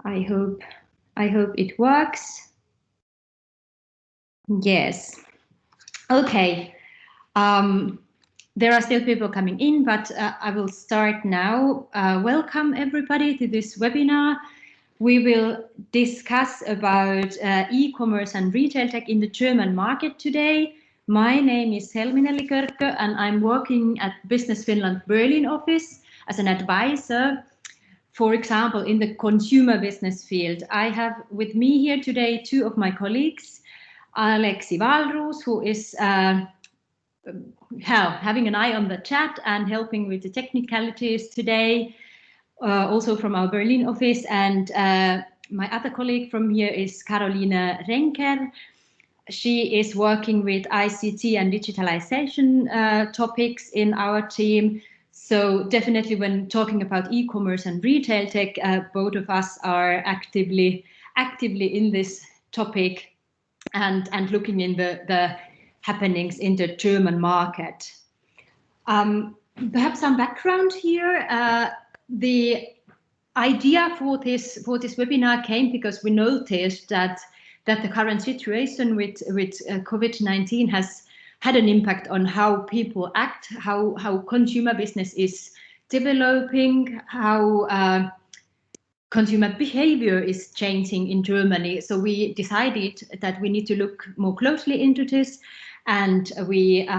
I hope it works. Yes. Okay. There are still people coming in, but I will start now. Welcome everybody to this webinar. We will discuss about e-commerce and retail tech in the German market today. My name is Helmine Likörkö and I'm working at Business Finland Berlin office as an advisor. For example, in the consumer business field, I have with me here today two of my colleagues, Aleksi Valruus, who is having an eye on the chat and helping with the technicalities today, also from our Berlin office. And my other colleague from here is Caroline Renker. She is working with ICT and digitalization topics in our team. So definitely when talking about e-commerce and retail tech, both of us are actively in this topic and looking in the happenings in the German market. Perhaps some background here. The idea for this webinar came because we noticed that the current situation with COVID-19 has had an impact on how people act, how consumer business is developing, how consumer behavior is changing in Germany. So we decided that we need to look more closely into this, and we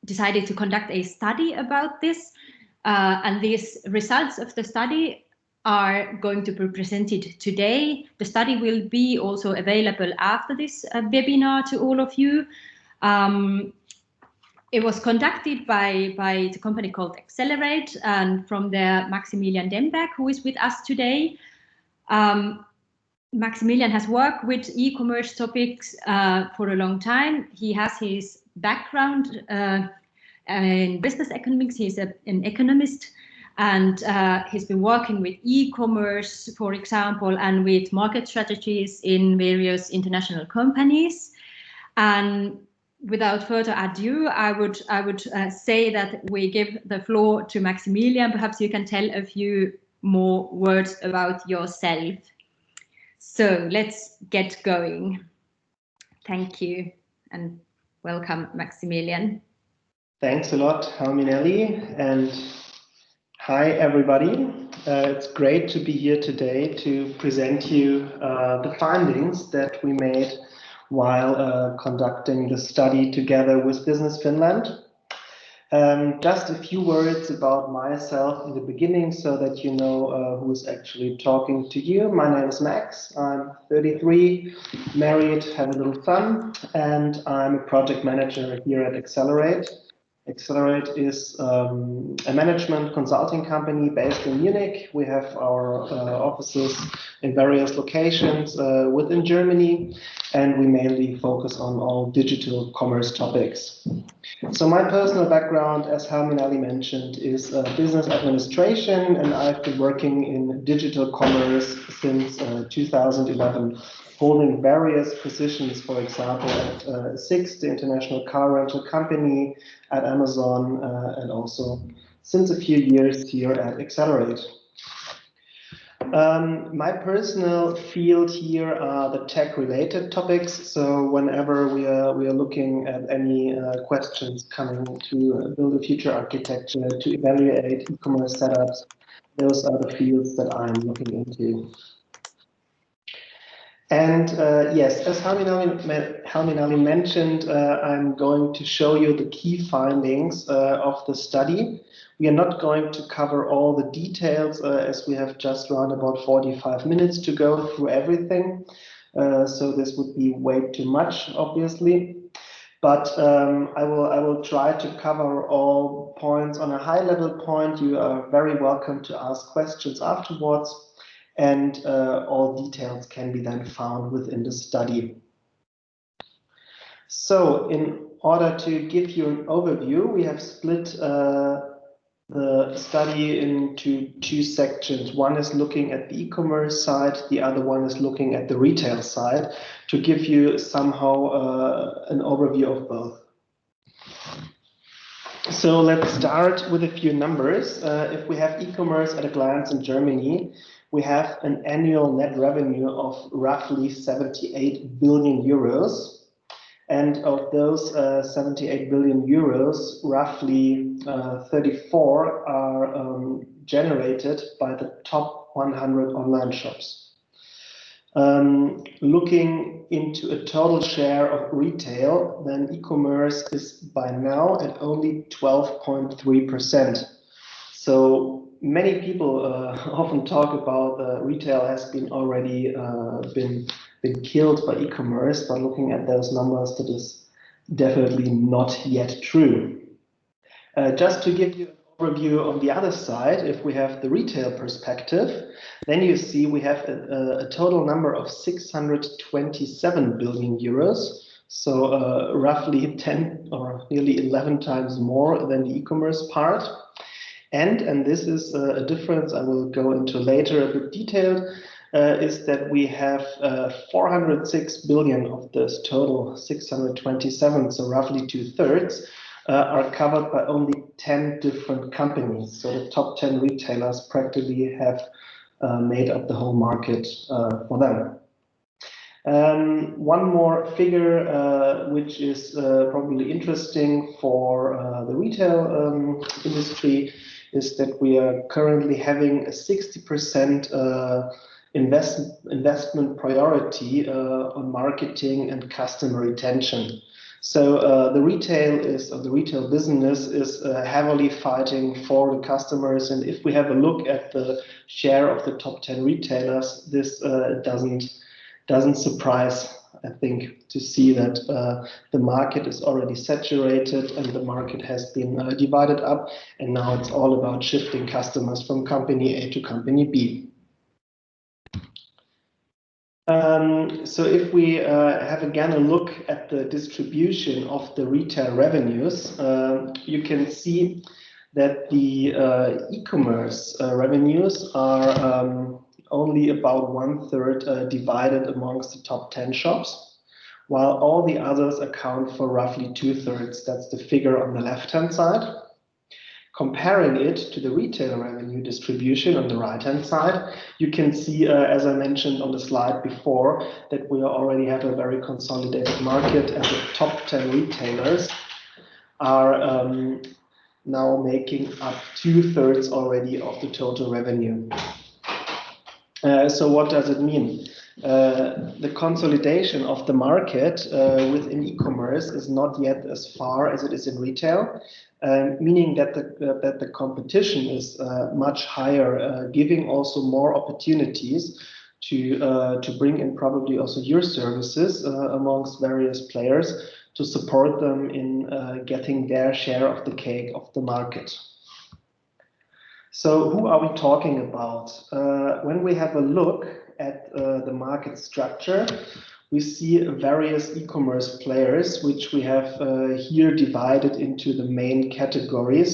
decided to conduct a study about this. And these results of the study are going to be presented today. The study will be also available after this webinar to all of you. It was conducted by the company called Accelerate, and from there Maximilian Demberg, who is with us today. Maximilian has worked with e-commerce topics for a long time. He has his background in business economics. He's an economist, and he's been working with e-commerce, for example, and with market strategies in various international companies. And without further ado, I would say that we give the floor to Maximilian. Perhaps you can tell a few more words about yourself. So let's get going. Thank you and welcome, Maximilian. Thanks a lot, Helminelli, and hi everybody. It's great to be here today to present you the findings that we made while conducting the study together with Business Finland. Just a few words about myself in the beginning so that you know who's actually talking to you. My name is Max. I'm 33, married, have a little son, and I'm a project manager here at Accelerate. Accelerate is a management consulting company based in Munich. We have our offices in various locations within Germany, and we mainly focus on all digital commerce topics. So my personal background, as Helminelli mentioned, is business administration, and I've been working in digital commerce since 2011. Holding various positions, for example, at Sixt, the international car rental company, at Amazon, and also since a few years here at Accelerate. My personal field here are the tech-related topics. So whenever we are looking at any questions coming to build a future architecture, to evaluate e-commerce setups, those are the fields that I'm looking into. And yes, as Helminelli mentioned, I'm going to show you the key findings of the study. We are not going to cover all the details as we have just around about 45 minutes to go through everything. So this would be way too much, obviously. But I will try to cover all points on a high-level point. You are very welcome to ask questions afterwards. And all details can be then found within the study. So in order to give you an overview, we have split the study into two sections. One is looking at the e-commerce side, the other one is looking at the retail side, to give you somehow an overview of both. So let's start with a few numbers. If we have e-commerce at a glance in Germany, we have an annual net revenue of roughly 78 billion euros. And of those 78 billion euros, roughly 34 are generated by the top 100 online shops. Looking into a total share of retail, then e-commerce is by now at only 12.3%. So many people often talk about retail has been already been killed by e-commerce, but looking at those numbers, that is definitely not yet true. Just to give you an overview on the other side, if we have the retail perspective, then you see we have a total number of 627 billion euros. So roughly 10 or nearly 11 times more than the e-commerce part. And this is a difference I will go into later a bit detailed, is that we have 406 billion of this total 627, so roughly 2/3, are covered by only 10 different companies. So the top 10 retailers practically have made up the whole market for them. One more figure which is probably interesting for the retail industry is that we are currently having a 60% investment priority on marketing and customer retention. So the retail business is heavily fighting for the customers, and if we have a look at the share of the top 10 retailers, this doesn't surprise, I think, to see that the market is already saturated and the market has been divided up, and now it's all about shifting customers from company A to company B. So if we have again a look at the distribution of the retail revenues, you can see that the e-commerce revenues are only about 1/3 divided amongst the top 10 shops, while all the others account for roughly 2/3. That's the figure on the left-hand side. Comparing it to the retail revenue distribution on the right-hand side, you can see, as I mentioned on the slide before, that we already have a very consolidated market, and the top 10 retailers are now making up 2/3 already of the total revenue. So what does it mean? The consolidation of the market within e-commerce is not yet as far as it is in retail, meaning that the competition is much higher, giving also more opportunities to bring in probably also your services amongst various players to support them in getting their share of the cake of the market. So who are we talking about? When we have a look at the market structure, we see various e-commerce players, which we have here divided into the main categories.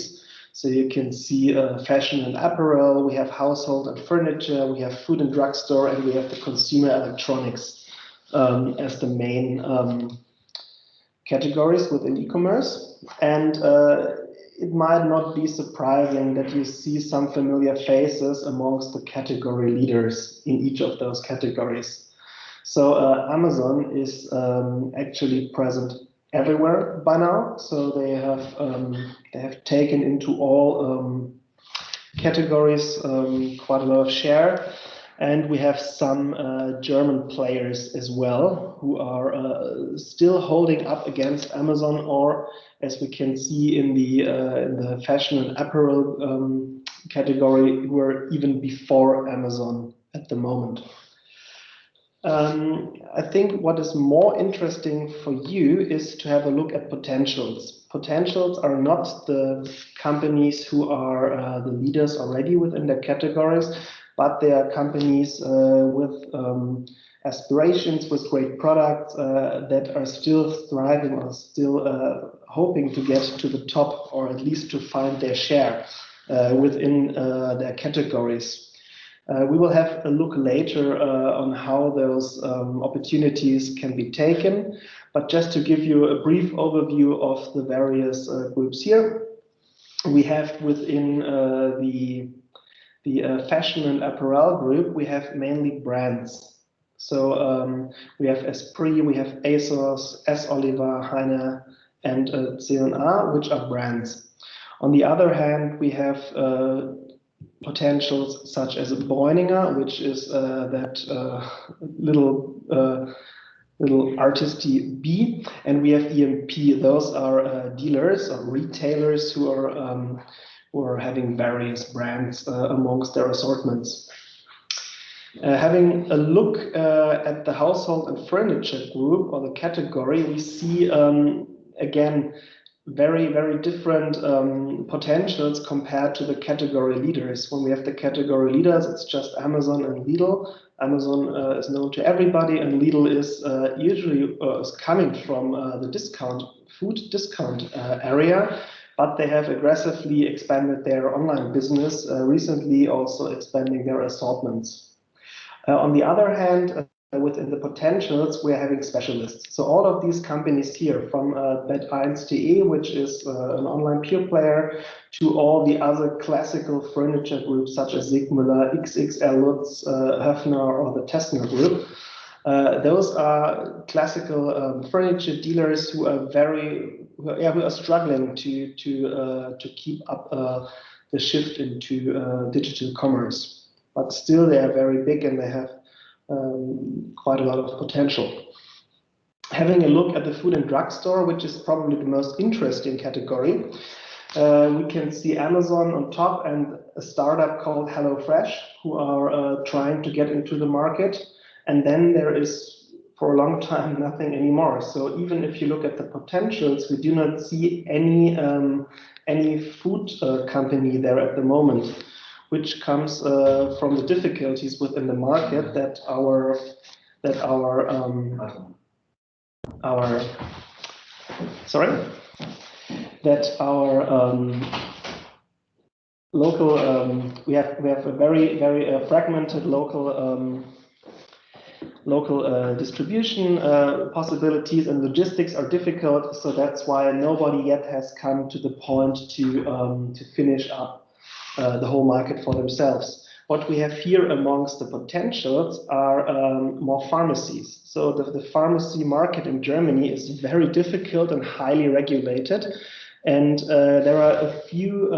So you can see fashion and apparel, we have household and furniture, we have food and drugstore, and we have the consumer electronics as the main categories within e-commerce. And it might not be surprising that you see some familiar faces amongst the category leaders in each of those categories. So Amazon is actually present everywhere by now. So they have taken into all categories quite a lot of share. And we have some German players as well who are still holding up against Amazon, or as we can see in the fashion and apparel category, who are even before Amazon at the moment. I think what is more interesting for you is to have a look at potentials. Potentials are not the companies who are the leaders already within their categories, but they are companies with aspirations, with great products that are still thriving or still hoping to get to the top, or at least to find their share within their categories. We will have a look later on how those opportunities can be taken, but just to give you a brief overview of the various groups here, we have within the fashion and apparel group, we have mainly brands. So we have Esprit, we have ASOS, S. Oliver, Heine, and C&A, which are brands. On the other hand, we have potentials such as Bräuninger, which is that little artisty bee, and we have EMP. Those are dealers or retailers who are having various brands amongst their assortments. Having a look at the household and furniture group or the category, we see again very different potentials compared to the category leaders. When we have the category leaders, it's just Amazon and Lidl. Amazon is known to everybody, and Lidl is usually is coming from the food discount area, but they have aggressively expanded their online business, recently also expanding their assortments. On the other hand, within the potentials, we're having specialists. So all of these companies here, from Bet1.de, which is an online pure player, to all the other classical furniture groups such as Sigmüller, XXL Lutz, Höfner, or the Tessner group. Those are classical furniture dealers who are struggling to keep up the shift into digital commerce. But still, they are very big and they have quite a lot of potential. Having a look at the food and drug store, which is probably the most interesting category, we can see Amazon on top and a startup called HelloFresh, who are trying to get into the market. And then there is, for a long time, nothing anymore. So even if you look at the potentials, we do not see any food company there at the moment, which comes from the difficulties within the market that our local we have a very fragmented local distribution possibilities, and logistics are difficult. So that's why nobody yet has come to the point to finish up the whole market for themselves. What we have here amongst the potentials are more pharmacies. So the pharmacy market in Germany is very difficult and highly regulated. And there are a few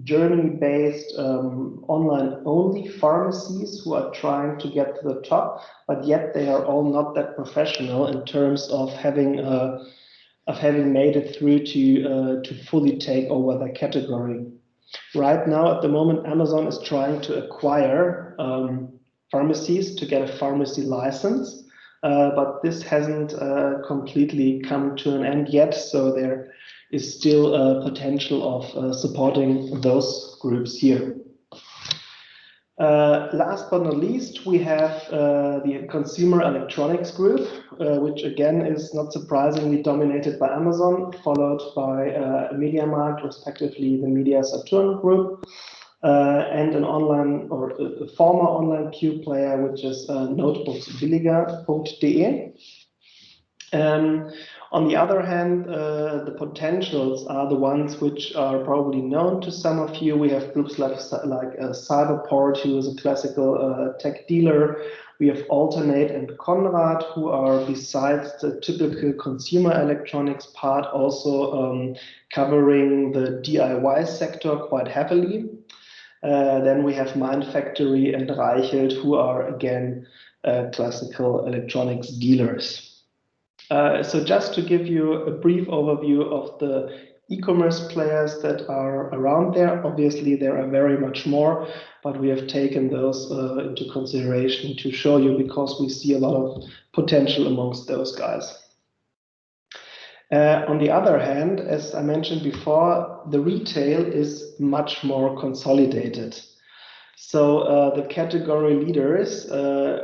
Germany-based online-only pharmacies who are trying to get to the top, but yet they are all not that professional in terms of having made it through to fully take over the category. Right now, at the moment, Amazon is trying to acquire pharmacies to get a pharmacy license, but this hasn't completely come to an end yet. So there is still a potential of supporting those groups here. Last but not least, we have the consumer electronics group, which again is not surprisingly dominated by Amazon, followed by MediaMarkt, respectively the Media Saturn group, and an online or a former online pure player, which is notebooksbilliger.de. On the other hand, the potentials are the ones which are probably known to some of you. We have groups like Cyberport, who is a classical tech dealer. We have Alternate and Conrad, who are, besides the typical consumer electronics part, also covering the DIY sector quite heavily. Then we have Mind Factory and Reichelt, who are again classical electronics dealers. So just to give you a brief overview of the e-commerce players that are around there, obviously there are very much more, but we have taken those into consideration to show you because we see a lot of potential amongst those guys. On the other hand, as I mentioned before, the retail is much more consolidated. So the category leaders,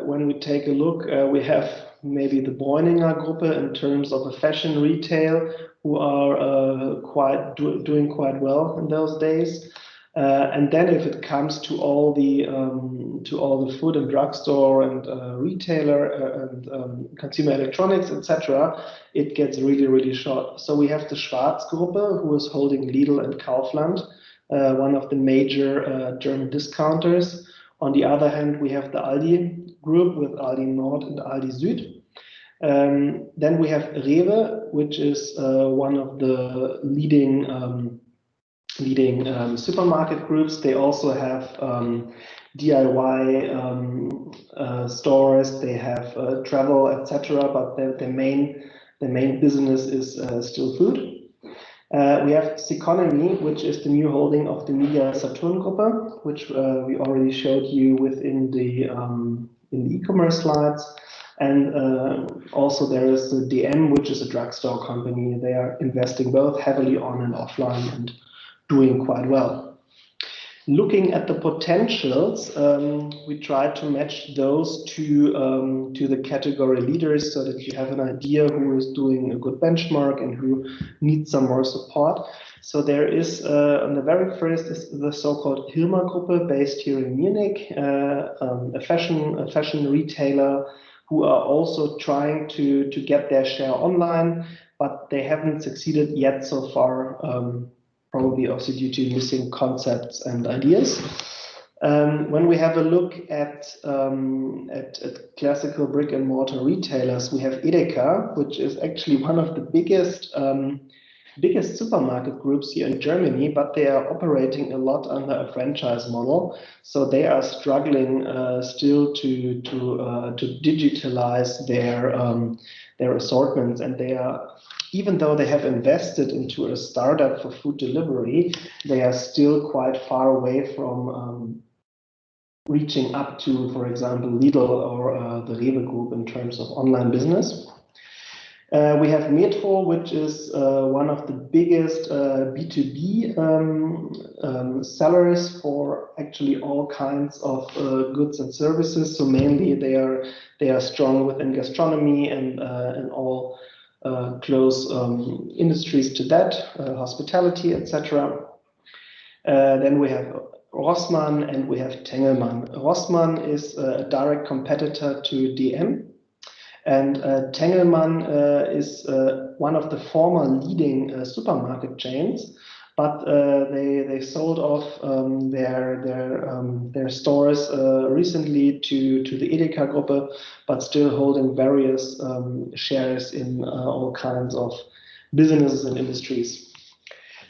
when we take a look, we have maybe the Bräuninger Gruppe in terms of a fashion retail, who are doing quite well in those days. And then if it comes to all the food and drugstore and retailer and consumer electronics, etc., it gets really short. So we have the Schwarz Gruppe, who is holding Lidl and Kaufland. one of the major German discounters. On the other hand, we have the Aldi group with Aldi Nord and Aldi Süd. Then we have Rewe, which is one of the leading supermarket groups. They also have DIY stores. They have travel, etc. But the main business is still food. We have Ceconomy, which is the new holding of the Media Saturn Gruppe, which we already showed you within the e-commerce slides. And also there is the DM, which is a drugstore company. They are investing both heavily on and offline and doing quite well. Looking at the potentials, we try to match those to the category leaders so that you have an idea who is doing a good benchmark and who needs some more support. So there is, on the very first is the so-called Hilmer Gruppe based here in Munich, a fashion retailer who are also trying to get their share online, but they haven't succeeded yet so far. Probably also due to missing concepts and ideas. When we have a look at classical brick and mortar retailers, we have Edeka, which is actually one of the biggest supermarket groups here in Germany, but they are operating a lot under a franchise model. So they are struggling still to digitalize their assortments, and they are, even though they have invested into a startup for food delivery, they are still quite far away from reaching up to, for example, Lidl or the Rewe Group in terms of online business. We have Metro, which is one of the biggest B2B sellers for actually all kinds of goods and services. So mainly they are strong within gastronomy and all close industries to that, hospitality, etc. Then we have Rossmann and we have Tengelmann. Rossmann is a direct competitor to DM, and Tengelmann is one of the former leading supermarket chains, but they sold off their stores recently to the Edeka Gruppe, but still holding various shares in all kinds of businesses and industries.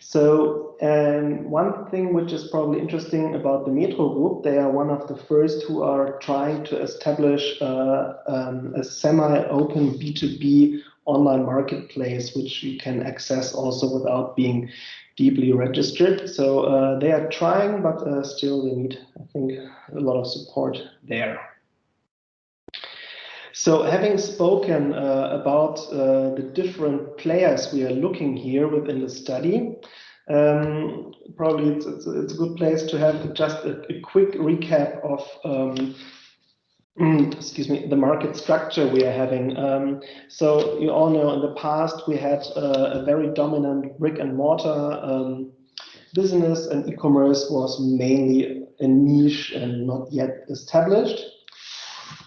So one thing which is probably interesting about the Metro Group, they are one of the first who are trying to establish a semi-open B2B online marketplace, which you can access also without being deeply registered. So they are trying, but still they need, I think, a lot of support there. So having spoken about the different players we are looking here within the study, probably it's a good place to have just a quick recap of the market structure we are having. So you all know in the past we had a very dominant brick and mortar business, and e-commerce was mainly a niche and not yet established.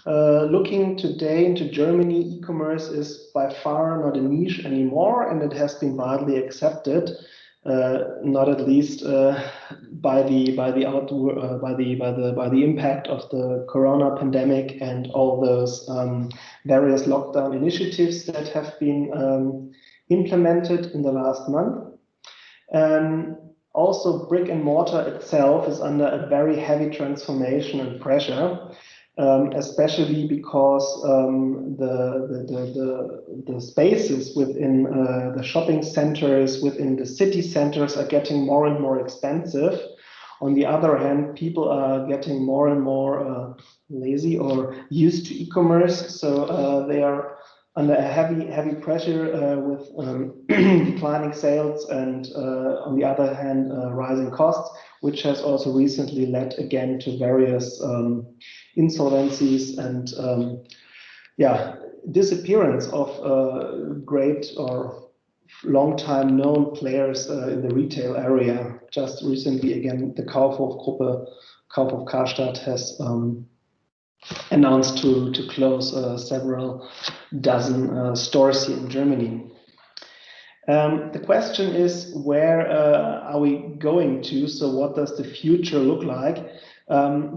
Looking today into Germany, e-commerce is by far not a niche anymore, and it has been widely accepted, not at least by the impact of the Corona pandemic and all those various lockdown initiatives that have been implemented in the last month. Also, brick and mortar itself is under a very heavy transformation and pressure. Especially because the spaces within the shopping centers, within the city centers are getting more and more expensive. On the other hand, people are getting more and more lazy or used to e-commerce, so they are under a heavy pressure with declining sales and on the other hand rising costs, which has also recently led again to various insolvencies and disappearance of great or long time known players in the retail area. Just recently again the Kaufhof Karstadt has announced to close several dozen stores here in Germany. The question is, where are we going to? So what does the future look like?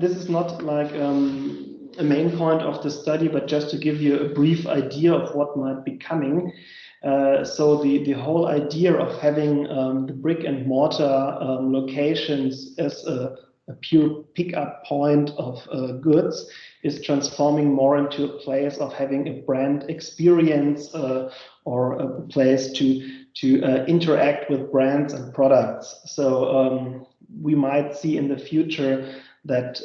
This is not like a main point of the study, but just to give you a brief idea of what might be coming. So the whole idea of having the brick and mortar locations as a pure pickup point of goods is transforming more into a place of having a brand experience or a place to interact with brands and products. So we might see in the future that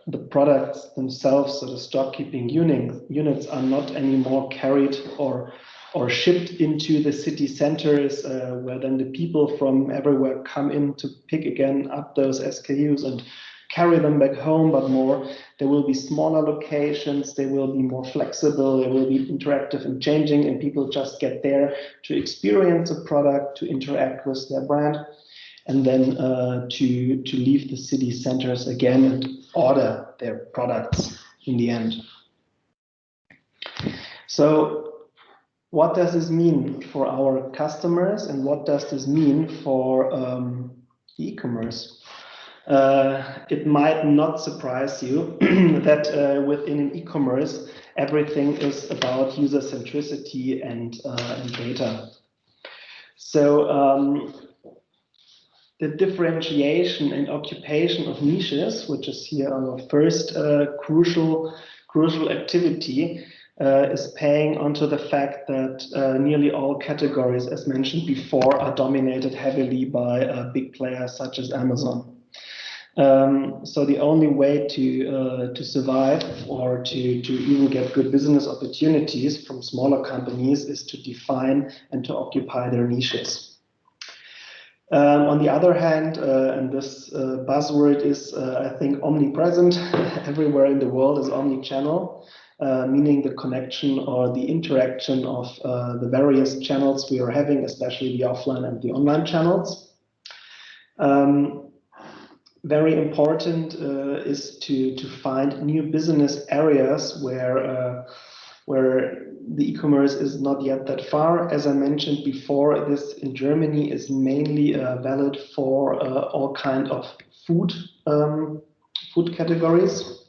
the products themselves, so the stock keeping units are not anymore carried or shipped into the city centers where then the people from everywhere come in to pick again up those SKUs and carry them back home, but more there will be smaller locations, they will be more flexible, they will be interactive and changing, and people just get there to experience a product, to interact with their brand, and then to leave the city centers again and order their products in the end. So what does this mean for our customers, and what does this mean for e-commerce? It might not surprise you that within an e-commerce, everything is about user centricity and data. So the differentiation and occupation of niches, which is here our first crucial activity, is paying onto the fact that nearly all categories, as mentioned before, are dominated heavily by big players such as Amazon. So the only way to survive or to even get good business opportunities from smaller companies is to define and to occupy their niches. On the other hand, and this buzzword is, I think, omnipresent, everywhere in the world is omnichannel. Meaning the connection or the interaction of the various channels we are having, especially the offline and the online channels. Very important is to find new business areas where the e-commerce is not yet that far. As I mentioned before, this in Germany is mainly valid for all kind of food categories.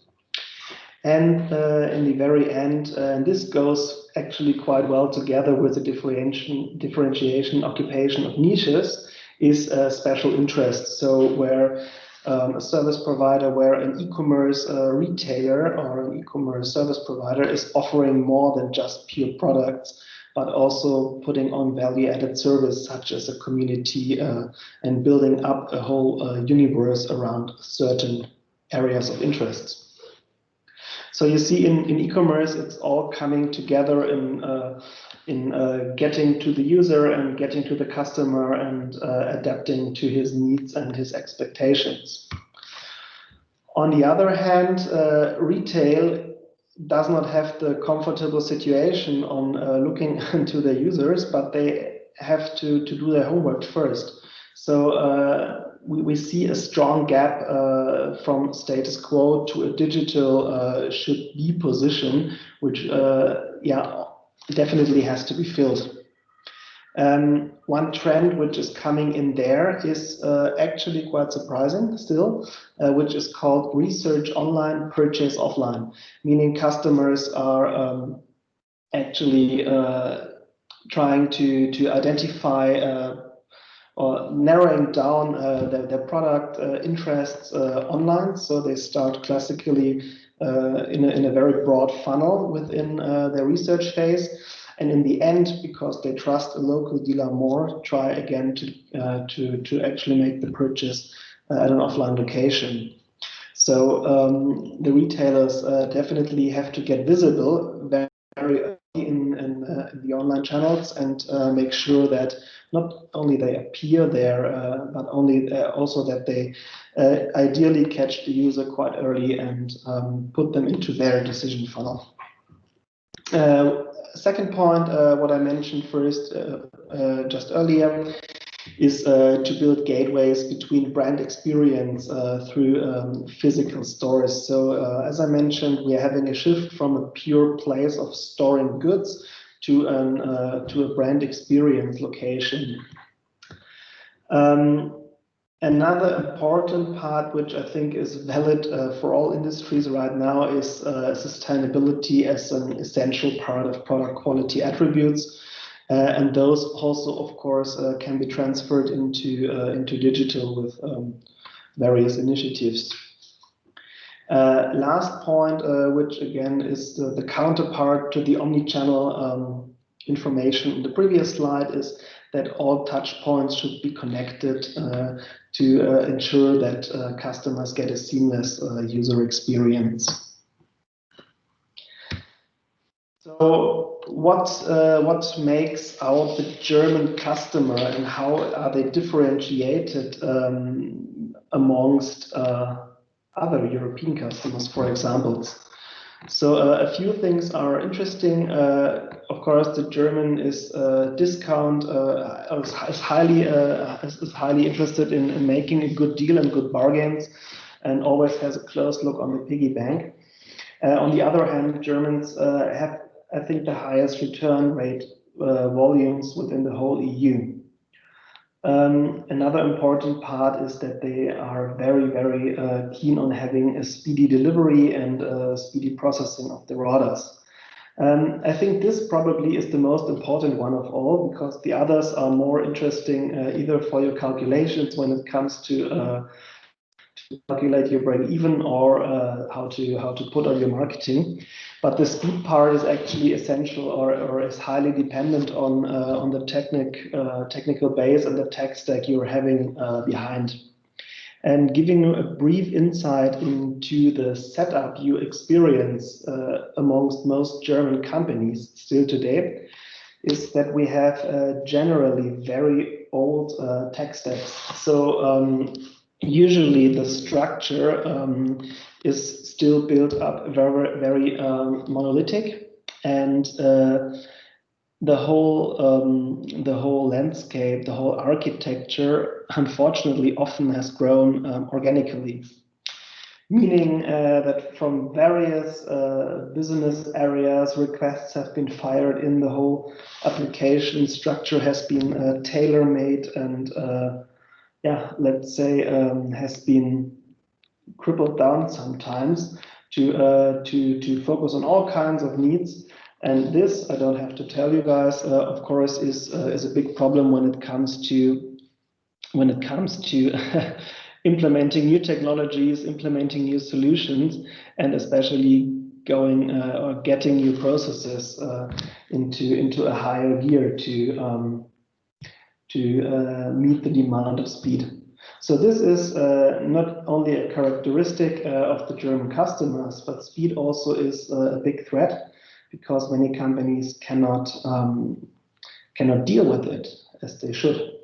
And in the very end, and this goes actually quite well together with the differentiation occupation of niches, is special interest. So where a service provider, where an e-commerce retailer or an e-commerce service provider is offering more than just pure products, but also putting on value-added service such as a community and building up a whole universe around certain areas of interest. So you see in e-commerce, it's all coming together in getting to the user and getting to the customer and adapting to his needs and his expectations. On the other hand, retail does not have the comfortable situation on looking into their users, but they have to do their homework first. So we see a strong gap from status quo to a digital should-be position, which definitely has to be filled. One trend which is coming in there is actually quite surprising still, which is called research online, purchase offline, meaning customers are actually trying to identify or narrowing down their product interests online. So they start classically in a very broad funnel within their research phase. And in the end, because they trust a local dealer more, try again to actually make the purchase at an offline location. So the retailers definitely have to get visible very early in the online channels and make sure that not only they appear there, but also that they ideally catch the user quite early and put them into their decision funnel. Second point, what I mentioned first just earlier, is to build gateways between brand experience through physical stores. So as I mentioned, we are having a shift from a pure place of storing goods to a brand experience location. Another important part, which I think is valid for all industries right now, is sustainability as an essential part of product quality attributes. And those also, of course, can be transferred into digital with various initiatives. Last point, which again is the counterpart to the omnichannel information in the previous slide, is that all touch points should be connected to ensure that customers get a seamless user experience. So what makes out the German customer, and how are they differentiated amongst other European customers, for example? So a few things are interesting. Of course, the German is discount is highly interested in making a good deal and good bargains, and always has a close look on the piggy bank. On the other hand, Germans have, I think, the highest return rate volumes within the whole EU. Another important part is that they are very, very keen on having a speedy delivery and speedy processing of their orders. I think this probably is the most important one of all, because the others are more interesting either for your calculations when it comes to calculate your break even, or how to put on your marketing. But the speed part is actually essential, or is highly dependent on the technical base and the tech stack you're having behind. And giving you a brief insight into the setup you experience amongst most German companies still today, is that we have generally very old tech stacks. So usually the structure is still built up very monolithic, and the whole landscape, the whole architecture, unfortunately, often has grown organically. Meaning that from various business areas, requests have been fired in, the whole application structure has been tailor-made, and yeah, let's say has been crippled down sometimes to focus on all kinds of needs. And this, I don't have to tell you guys, of course, is a big problem when it comes to implementing new technologies, implementing new solutions, and especially going or getting new processes into a higher gear to meet the demand of speed. So this is not only a characteristic of the German customers, but speed also is a big threat, because many companies cannot deal with it as they should.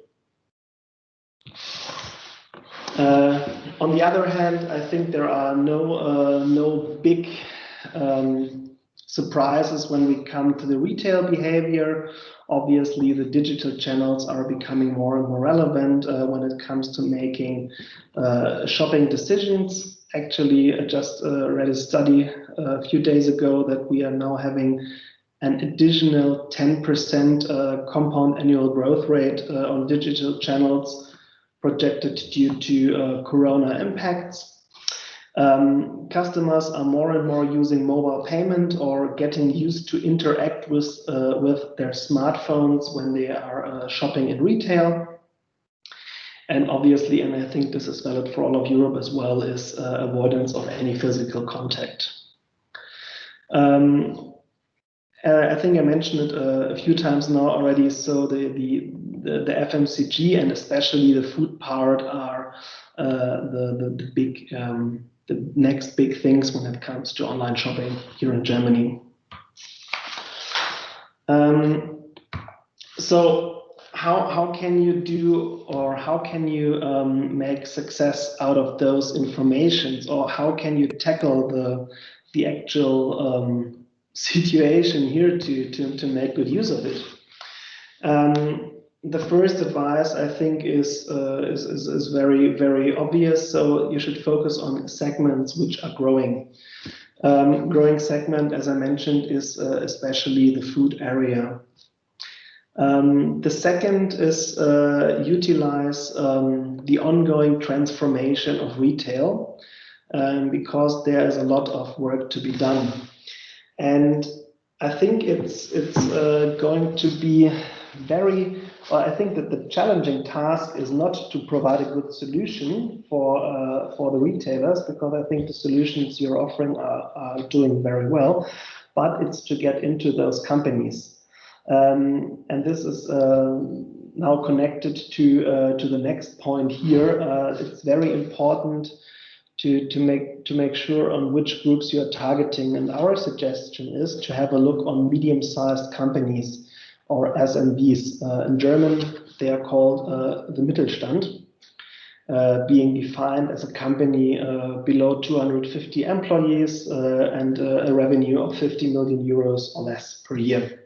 On the other hand, I think there are no big surprises when we come to the retail behavior. Obviously, the digital channels are becoming more and more relevant when it comes to making shopping decisions. Actually, I just read a study a few days ago that we are now having an additional 10% compound annual growth rate on digital channels projected due to Corona impacts. Customers are more and more using mobile payment, or getting used to interact with their smartphones when they are shopping in retail. And obviously, and I think this is valid for all of Europe as well, is avoidance of any physical contact. I think I mentioned it a few times now already. So the FMCG and especially the food part are the next big things when it comes to online shopping here in Germany. So how can you do, or how can you make success out of those informations, or how can you tackle the actual situation here to make good use of it? the first advice I think is very, very obvious. So you should focus on segments which are growing. Growing segment, as I mentioned, is especially the food area. The second is utilize the ongoing transformation of retail, because there is a lot of work to be done. And I think it's going to be very, well, I think that the challenging task is not to provide a good solution for the retailers, because I think the solutions you're offering are doing very well, but it's to get into those companies. And this is now connected to the next point here. It's very important to make sure on which groups you are targeting. And our suggestion is to have a look on medium-sized companies, or SMBs. In German, they are called the Mittelstand, being defined as a company below 250 employees and a revenue of 50 million euros or less per year.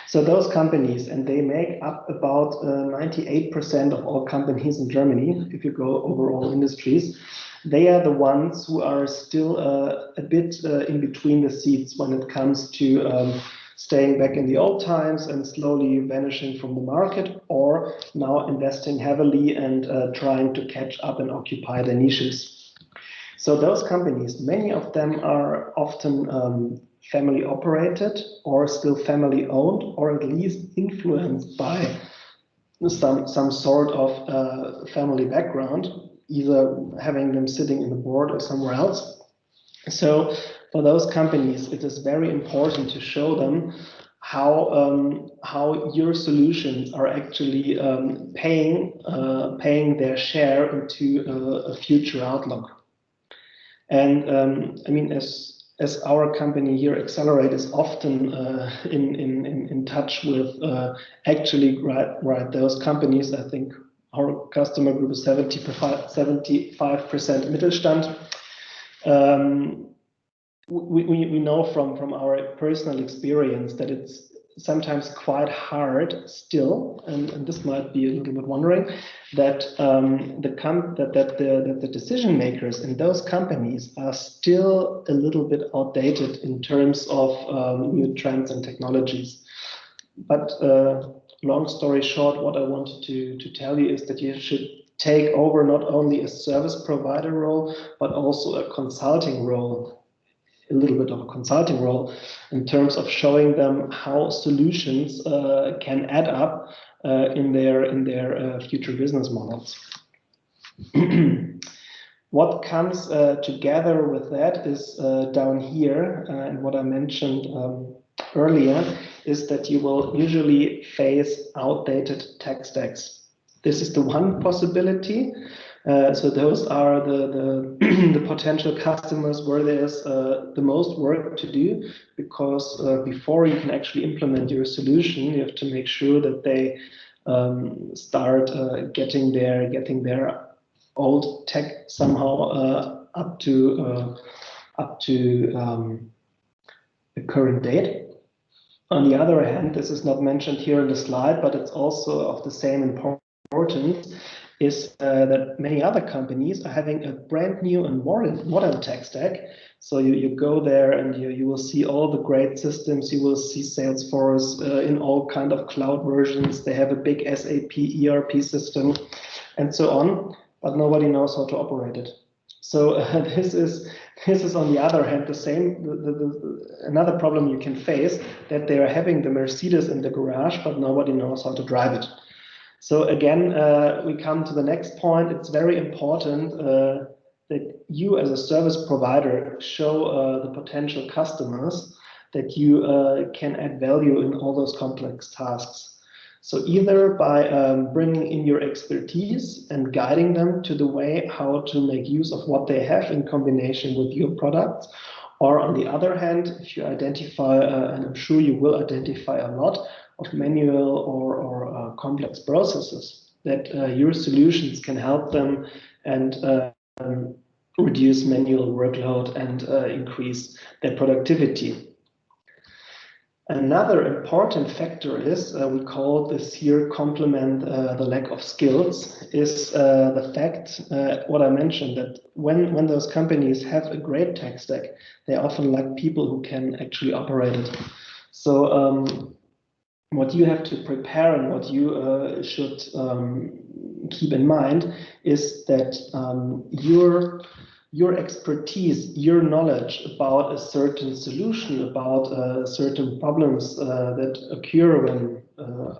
So those companies, and they make up about 98% of all companies in Germany, if you go over all industries, they are the ones who are still a bit in between the seats when it comes to staying back in the old times and slowly vanishing from the market, or now investing heavily and trying to catch up and occupy the niches. So those companies, many of them are often family operated or still family owned, or at least influenced by some sort of family background, either having them sitting in the board or somewhere else. So for those companies, it is very important to show them how your solutions are actually paying their share into a future outlook. And I mean, as our company here, Accelerate, is often in touch with actually those companies. I think our customer group is 75% Mittelstand. We know from our personal experience that it's sometimes quite hard still, and this might be a little bit wondering, that the decision makers in those companies are still a little bit outdated in terms of new trends and technologies. But long story short, what I wanted to tell you is that you should take over not only a service provider role, but also a consulting role, a little bit of a consulting role, in terms of showing them how solutions can add up in their future business models. What comes together with that is down here, and what I mentioned earlier, is that you will usually face outdated tech stacks. This is the one possibility. So those are the potential customers where there's the most work to do, because before you can actually implement your solution, you have to make sure that they start getting their old tech somehow up to the current date. On the other hand, this is not mentioned here in the slide, but it's also of the same importance, is that many other companies are having a brand new and modern tech stack. So you go there and you will see all the great systems. You will see Salesforce in all kind of cloud versions. They have a big SAP ERP system and so on, but nobody knows how to operate it. So this is on the other hand the same. Another problem you can face, that they are having the Mercedes in the garage, but nobody knows how to drive it. So again, we come to the next point. It's very important that you as a service provider show the potential customers that you can add value in all those complex tasks. So either by bringing in your expertise and guiding them to the way how to make use of what they have in combination with your products, or on the other hand, if you identify, and I'm sure you will identify a lot of manual or complex processes, that your solutions can help them and reduce manual workload and increase their productivity. Another important factor is, we call this here complement the lack of skills, is the fact, what I mentioned, that when those companies have a great tech stack, they often lack people who can actually operate it. So what you have to prepare and what you should keep in mind is that your expertise, your knowledge about a certain solution, about certain problems that occur when,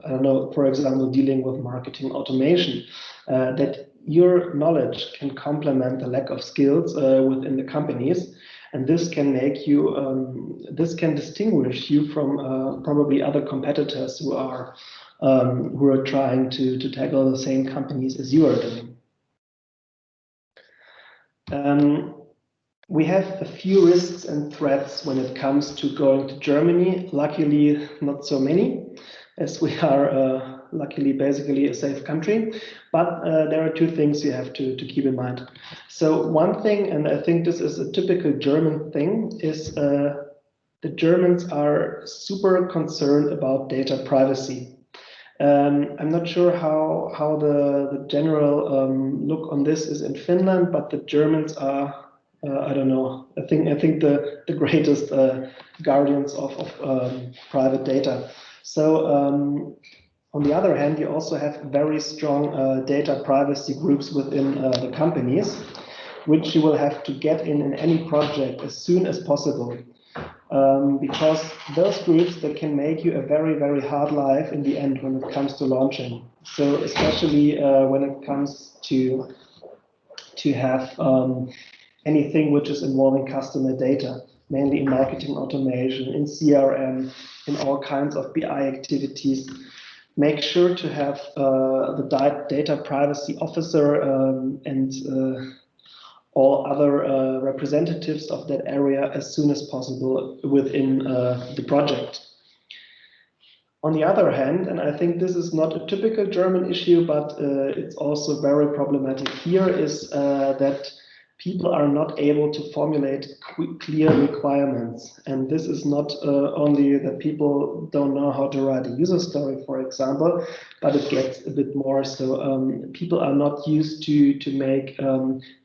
I don't know, for example, dealing with marketing automation, that your knowledge can complement the lack of skills within the companies. And this can make you, this can distinguish you from probably other competitors who are trying to tackle the same companies as you are doing. We have a few risks and threats when it comes to going to Germany. Luckily, not so many, as we are luckily basically a safe country. But there are two things you have to keep in mind. So one thing, and I think this is a typical German thing, is the Germans are super concerned about data privacy. I'm not sure how the general look on this is in Finland, but the Germans are, I don't know, I think the greatest guardians of private data. So on the other hand, you also have very strong data privacy groups within the companies, which you will have to get in any project as soon as possible. Because those groups, that can make you a very, very hard life in the end when it comes to launching. So especially when it comes to have anything which is involving customer data, mainly in marketing automation, in CRM, in all kinds of BI activities. Make sure to have the data privacy officer and all other representatives of that area as soon as possible within the project. On the other hand, and I think this is not a typical German issue, but it's also very problematic here, is that people are not able to formulate clear requirements. And this is not only that people don't know how to write a user story, for example, but it gets a bit more. So people are not used to make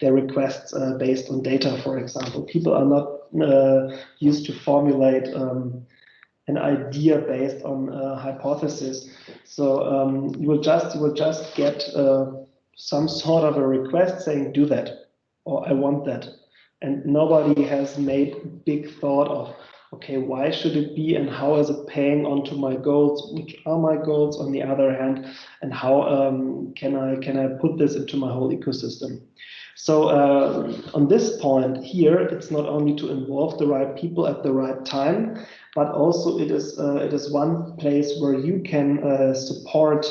their requests based on data, for example. People are not used to formulate an idea based on hypothesis. So you will just get some sort of a request saying, do that, or I want that. And nobody has made big thought of, okay, why should it be and how is it paying onto my goals? Which are my goals on the other hand? And how can I put this into my whole ecosystem? So on this point here, it's not only to involve the right people at the right time, but also it is one place where you can support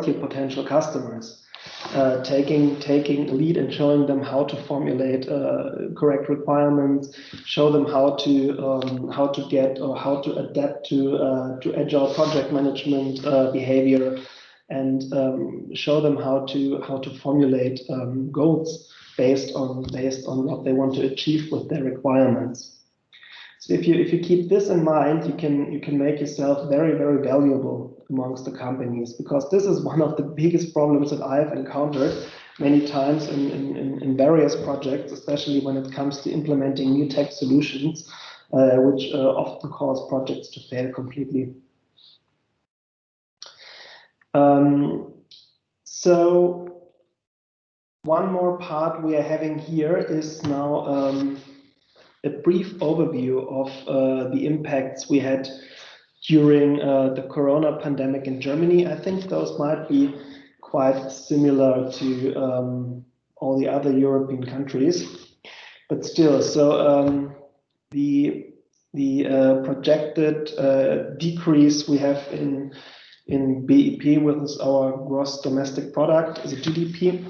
your potential customers. Taking lead and showing them how to formulate correct requirements, show them how to get or how to adapt to agile project management behavior, and show them how to formulate goals based on what they want to achieve with their requirements. So if you keep this in mind, you can make yourself very, very valuable amongst the companies, because this is one of the biggest problems that I've encountered many times in various projects, especially when it comes to implementing new tech solutions, which often cause projects to fail completely. So one more part we are having here is now a brief overview of the impacts we had during the Corona pandemic in Germany. I think those might be quite similar to all the other European countries, but still. So the projected decrease we have in BIP, which is our gross domestic product, the GDP,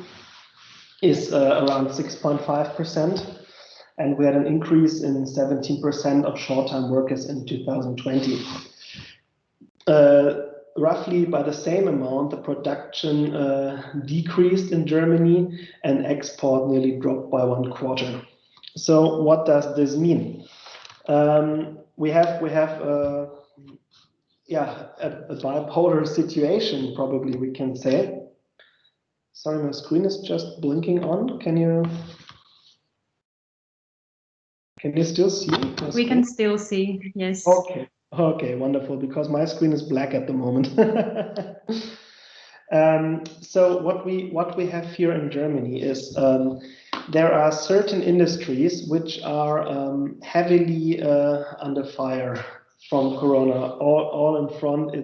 is around 6.5%. And we had an increase in 17% of short-time workers in 2020. Roughly by the same amount, the production decreased in Germany, and export nearly dropped by 1/4. So what does this mean? We have yeah, a bipolar situation, probably we can say. Sorry, my screen is just blinking on. Can you still see? We can still see, yes. Okay, okay, wonderful, because my screen is black at the moment. So what we have here in Germany is there are certain industries which are heavily under fire from Corona. All in front,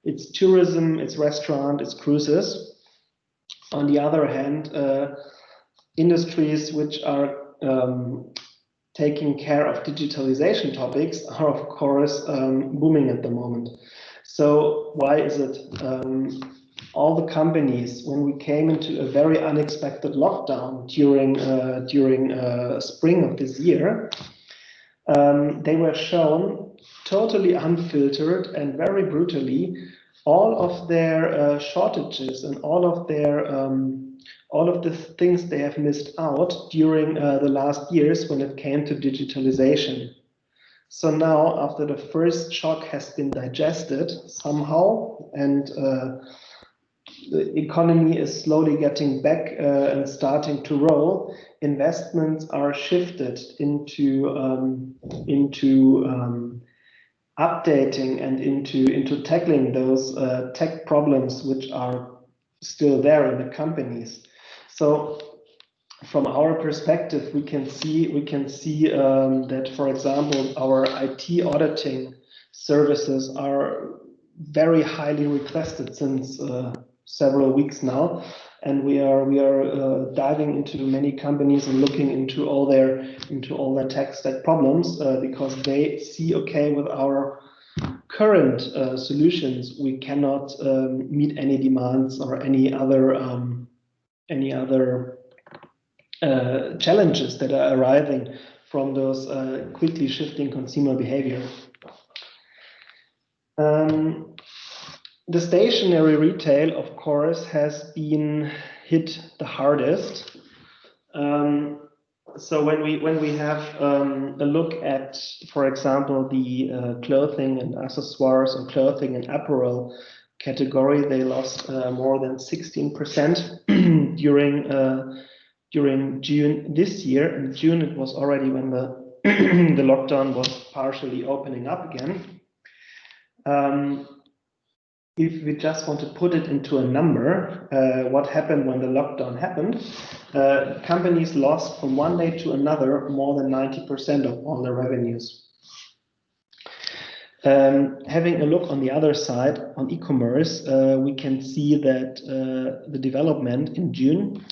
it's tourism, it's restaurant, it's cruises. On the other hand, industries which are taking care of digitalization topics are, of course, booming at the moment. So why is it? All the companies, when we came into a very unexpected lockdown during spring of this year, they were shown totally unfiltered and very brutally all of their shortages and all of the things they have missed out during the last years when it came to digitalization. So now, after the first shock has been digested somehow, and the economy is slowly getting back and starting to roll, investments are shifted into updating and into tackling those tech problems which are still there in the companies. So from our perspective, we can see that, for example, our IT auditing services are very highly requested since several weeks now, and we are diving into many companies and looking into all their tech stack problems because they see, okay, with our current solutions we cannot meet any demands or any other challenges that are arising from those quickly shifting consumer behavior. The stationary retail, of course, has been hit the hardest. So when we have a look at, for example, the clothing and accessoires or clothing and apparel category, they lost more than 16% during June this year. In June, it was already when the the lockdown was partially opening up again. If we just want to put it into a number, what happened when the lockdown happened, companies lost from one day to another more than 90% of all their revenues. Having a look on the other side, on e-commerce, we can see that the development in June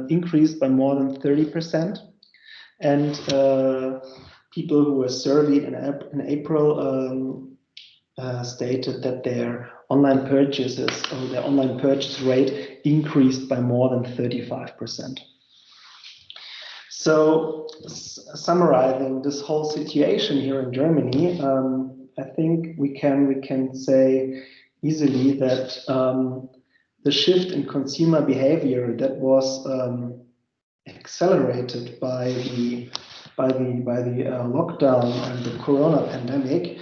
increased by more than 30%. And people who were surveyed in April stated that their online purchases or their online purchase rate increased by more than 35%. So summarizing this whole situation here in Germany, I think we can say easily that the shift in consumer behavior that was accelerated by the lockdown and the Corona pandemic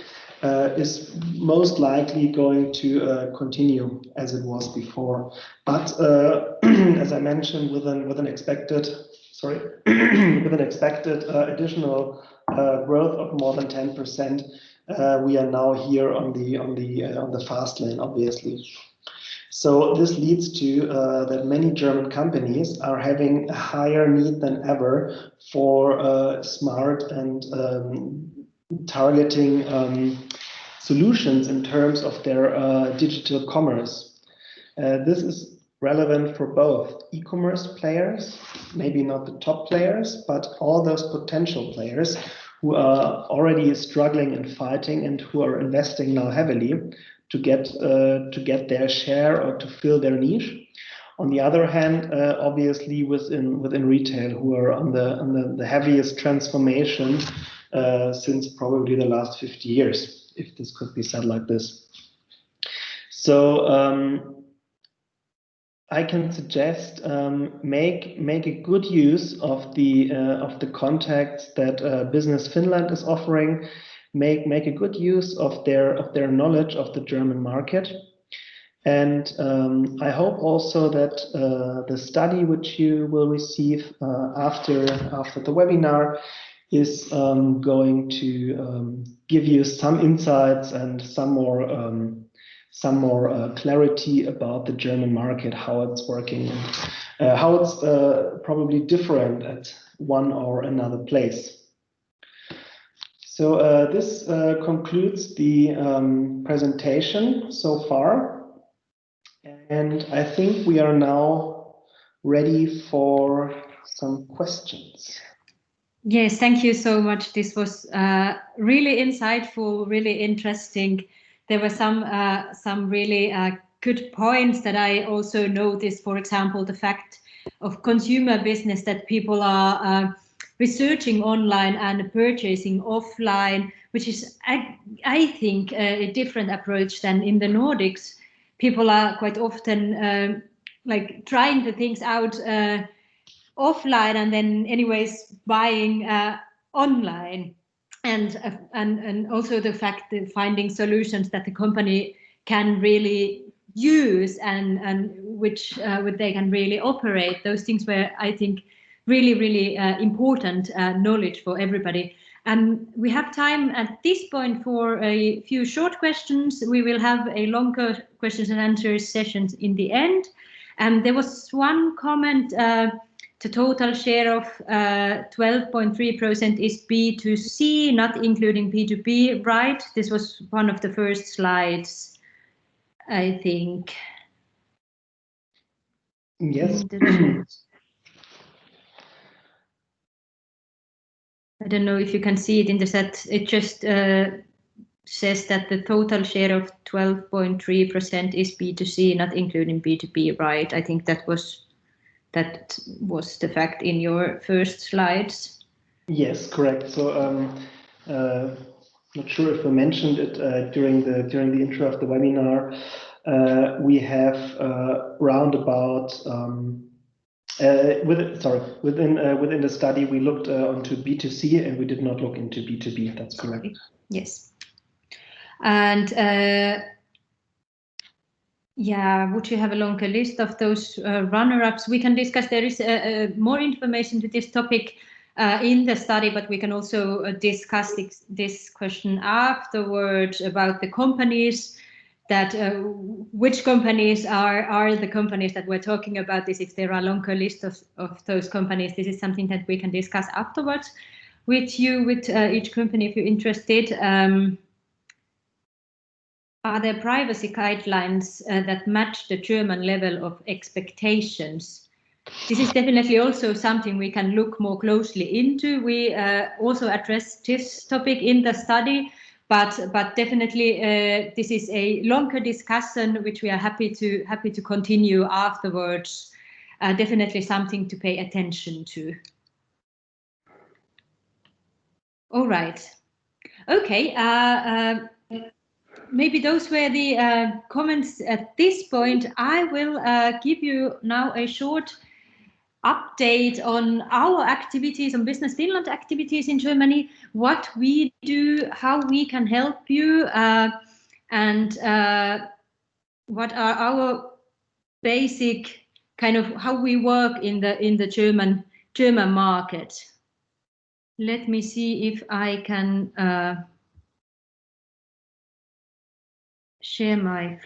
is most likely going to continue as it was before. But as I mentioned, with an expected additional growth of more than 10%, we are now here on the fast lane, obviously. So this leads to that many German companies are having a higher need than ever for smart and targeting solutions in terms of their digital commerce. This is relevant for both e-commerce players, maybe not the top players, but all those potential players who are already struggling and fighting and who are investing now heavily to get their share or to fill their niche. On the other hand, obviously within retail, who are on the heaviest transformation since probably the last 50 years, if this could be said like this. So I can suggest make a good use of the contacts that Business Finland is offering. Make a good use of their knowledge of the German market. And I hope also that the study which you will receive after the webinar is going to give you some insights and some more clarity about the German market, how it's working, and how it's probably different at one or another place. So this concludes the presentation so far. And I think we are now ready for some questions. Yes, thank you so much. This was really insightful, really interesting. There were some really good points that I also noticed. For example, the fact of consumer business, that people are researching online and purchasing offline, which is, I think, a different approach than in the Nordics. People are quite often like trying the things out offline and then anyways buying online, and also the fact that finding solutions that the company can really use and which they can really operate. Those things were, I think, really important knowledge for everybody. And we have time at this point for a few short questions. We will have a longer questions and answers sessions in the end. And there was one comment. The total share of 12.3% is B2C, not including B2B, right? This was one of the first slides, I think. Yes. I don't know if you can see it in the set. It just says that the total share of 12.3% is B2C, not including B2B, right? I think that was the fact in your first slides. Yes, correct. So not sure if I mentioned it during the intro of the webinar. We have roundabout within the study we looked onto B2C and we did not look into B2B. That's correct. Yes. And yeah, would you have a longer list of those runner-ups? We can discuss. There is more information to this topic in the study, but we can also discuss this question afterwards about the companies that which companies are the companies that we're talking about. This, if there are longer lists of those companies, this is something that we can discuss afterwards with you, with each company if you're interested. Are there privacy guidelines that match the German level of expectations? This is definitely also something we can look more closely into. We also address this topic in the study, but definitely this is a longer discussion which we are happy to continue afterwards. Definitely something to pay attention to. All right. Okay. Maybe those were the comments at this point. I will give you now a short update on our activities, on Business Finland activities in Germany, what we do, how we can help you, and what are our basic kind of how we work in the German market. Let me see if I can share my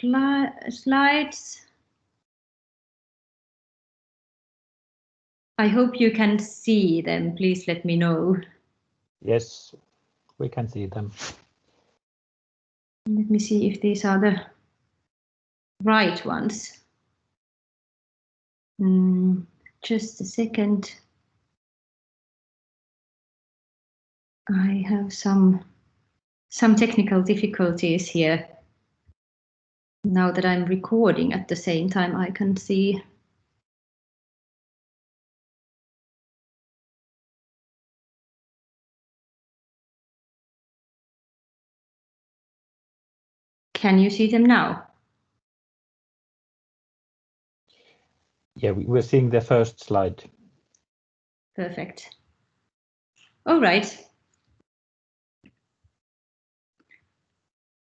slides. I hope you can see them. Please let me know. Yes, we can see them. Let me see if these are the right ones. Just a second. I have some technical difficulties here. Now that I'm recording at the same time, I can see. Can you see them now? Yeah, we're seeing the first slide. Perfect. All right.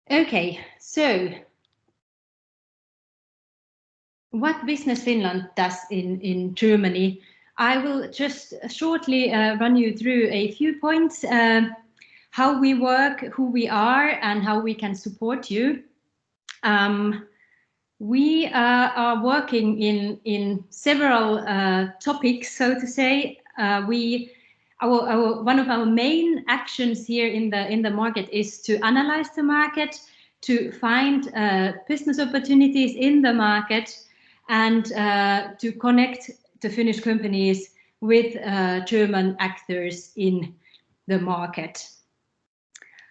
Okay, so what Business Finland does in Germany, I will just shortly run you through a few points, how we work, who we are, and how we can support you. We are working in several topics, so to say. One of our main actions here in the market is to analyze the market, to find business opportunities in the market, and to connect the Finnish companies with German actors in the market.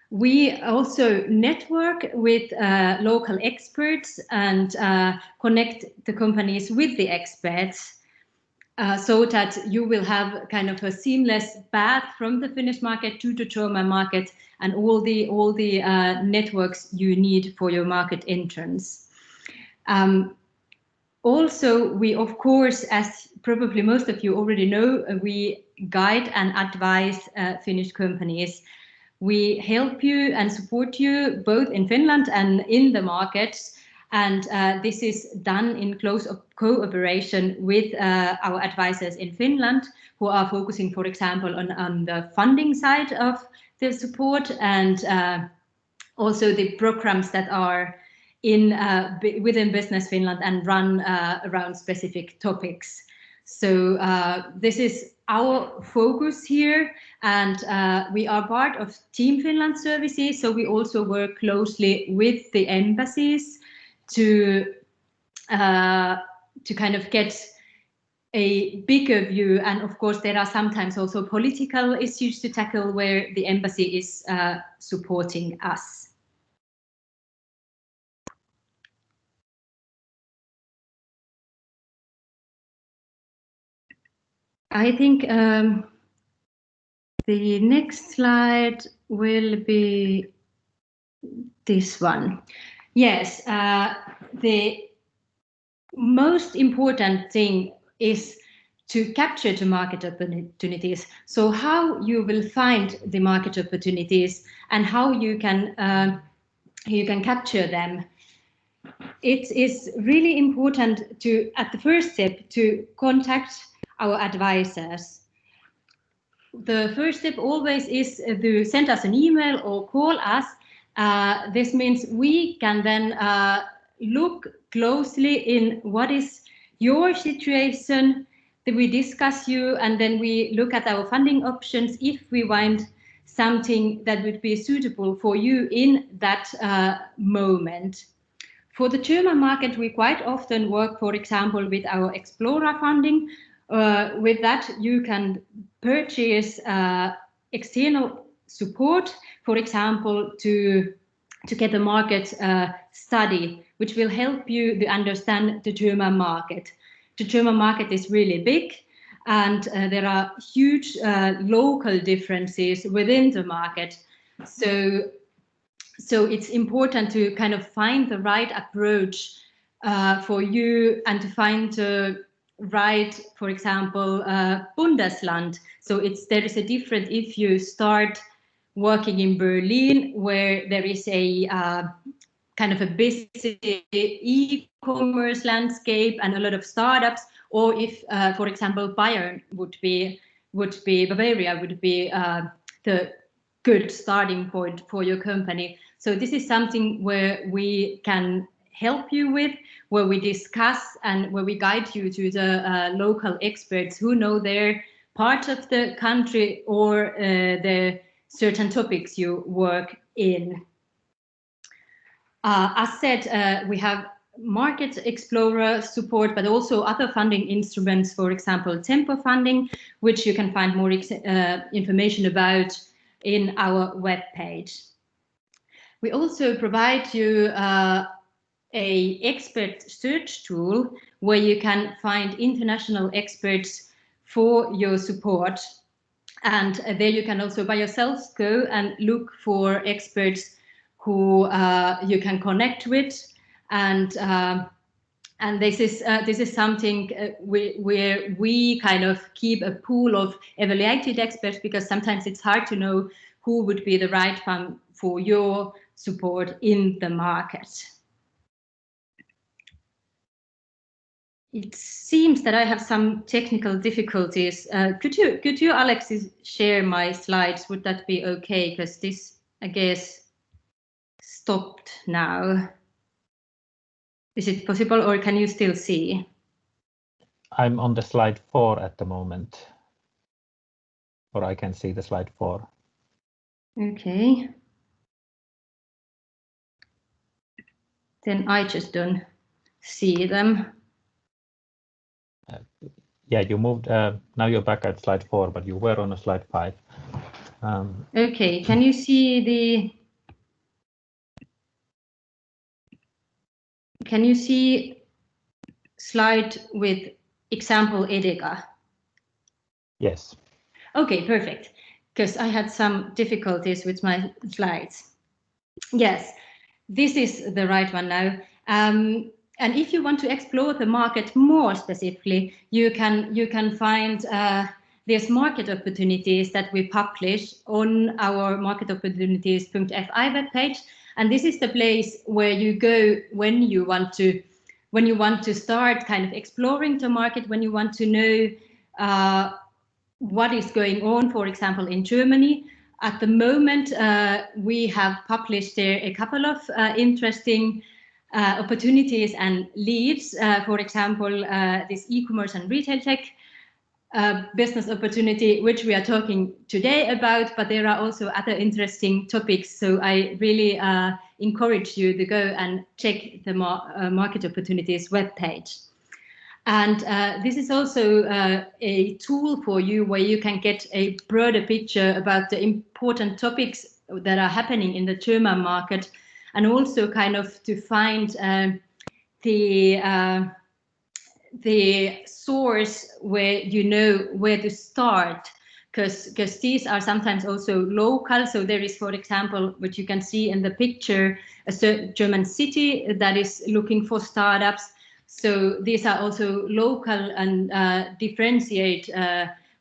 We also network with local experts and connect the companies with the experts so that you will have kind of a seamless path from the Finnish market to the German market and all the networks you need for your market entrance. Also, we, of course, as probably most of you already know, we guide and advise Finnish companies. We help you and support you both in Finland and in the markets. And this is done in close cooperation with our advisors in Finland, who are focusing, for example, on the funding side of the support and also the programs that are within Business Finland and run around specific topics. So this is our focus here, and we are part of Team Finland services, so we also work closely with the embassies to kind of get a bigger view. And of course, there are sometimes also political issues to tackle where the embassy is supporting us. I think the next slide will be this one. Yes, the most important thing is to capture the market opportunities. So how you will find the market opportunities and how you can capture them. It is really important to, at the first step, to contact our advisors. The first step always is to send us an email or call us. This means we can then look closely in what is your situation, that we discuss you, and then we look at our funding options if we find something that would be suitable for you in that moment. For the German market, we quite often work, for example, with our Explorer funding. With that, you can purchase external support, for example, to get a market study, which will help you to understand the German market. The German market is really big, and there are huge local differences within the market. So it's important to kind of find the right approach for you and to find the right, for example, Bundesland. So there is a difference if you start working in Berlin, where there is a kind of a busy e-commerce landscape and a lot of startups, or if, for example, Bavaria would be the good starting point for your company. So this is something where we can help you with, where we discuss and where we guide you to the local experts who know their part of the country or the certain topics you work in. As said, we have Market Explorer support, but also other funding instruments, for example, Tempo funding, which you can find more information about in our webpage. We also provide you a expert search tool where you can find international experts for your support. And there you can also by yourself go and look for experts who you can connect with and And this is something where we kind of keep a pool of evaluated experts, because sometimes it's hard to know who would be the right one for your support in the market. It seems that I have some technical difficulties. Could you, Alexis, share my slides? Would that be okay? Because this, I guess, stopped now. Is it possible, or can you still see? I'm on the slide 4 at the moment, or I can see the slide 4. Okay. Then I just don't see them. Yeah, you moved. Now you're back at slide 4, but you were on a slide 5. Okay, can you see the? Can you see slide with example EDECA? Yes. Okay, perfect. Because I had some difficulties with my slides. Yes, this is the right one now. And if you want to explore the market more specifically, you can find there's market opportunities that we publish on our marketopportunities.fi webpage, and this is the place where you go when you want to start kind of exploring the market, when you want to know what is going on, for example, in Germany. At the moment, we have published there a couple of interesting opportunities and leads. For example, this e-commerce and retail tech business opportunity, which we are talking today about, but there are also other interesting topics. So I really encourage you to go and check the Market Opportunities webpage. And this is also a tool for you where you can get a broader picture about the important topics that are happening in the German market, and also kind of to find the source where you know where to start, because these are sometimes also local. So there is, for example, what you can see in the picture, a certain German city that is looking for startups. So these are also local and differentiate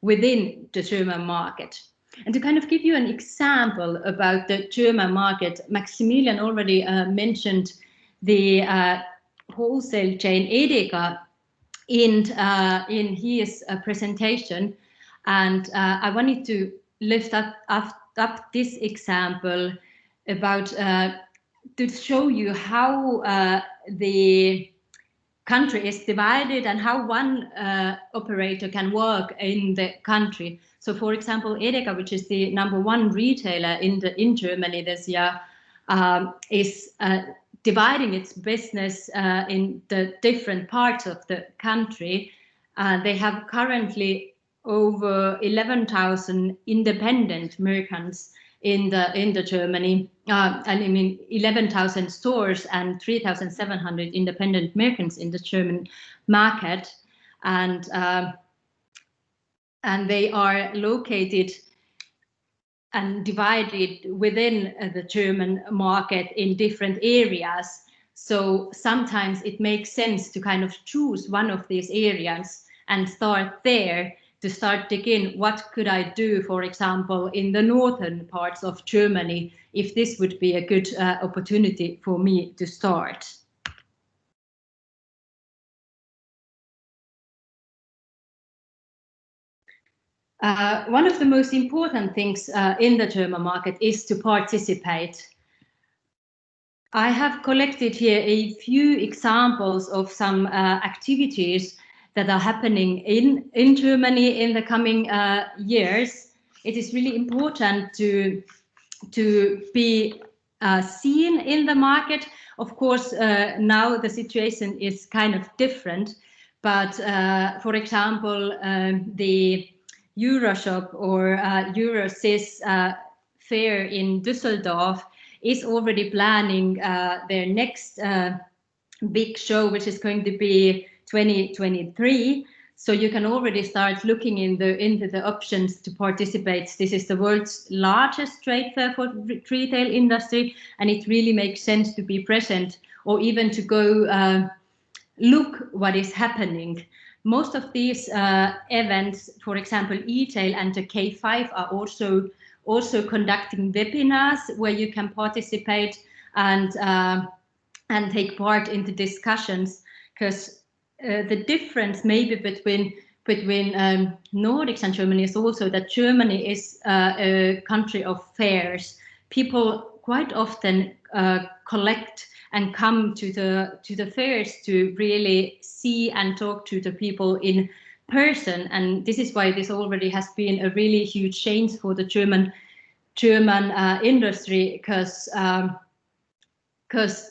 within the German market. And to kind of give you an example about the German market, Maximilian already mentioned the wholesale chain EDECA in his presentation. And I wanted to lift up this example about to show you how the country is divided and how one operator can work in the country. So, for example, EDECA, which is the #1 retailer in Germany this year, is dividing its business in the different parts of the country. They have currently over 11,000 independent merchants in the Germany, and I mean 11,000 stores and 3,700 independent merchants in the German market, and they are located and divided within the German market in different areas. So sometimes it makes sense to kind of choose one of these areas and start there, to start digging what could I do, for example, in the northern parts of Germany, if this would be a good opportunity for me to start. One of the most important things in the German market is to participate. I have collected here a few examples of some activities that are happening in Germany in the coming years. It is really important to be seen in the market. Of course, now the situation is kind of different, but for example, the Euroshop or Eurosys fair in Düsseldorf is already planning their next big show, which is going to be 2023. So you can already start looking into the options to participate. This is the world's largest trade fair for retail industry, and it really makes sense to be present, or even to go look what is happening. Most of these events, for example, e-tail and the K5 are also conducting webinars where you can participate and take part in the discussions, because the difference maybe between Nordics and Germany is also that Germany is a country of fairs. People quite often collect and come to the fairs to really see and talk to the people in person, and this is why this already has been a really huge change for the German industry, because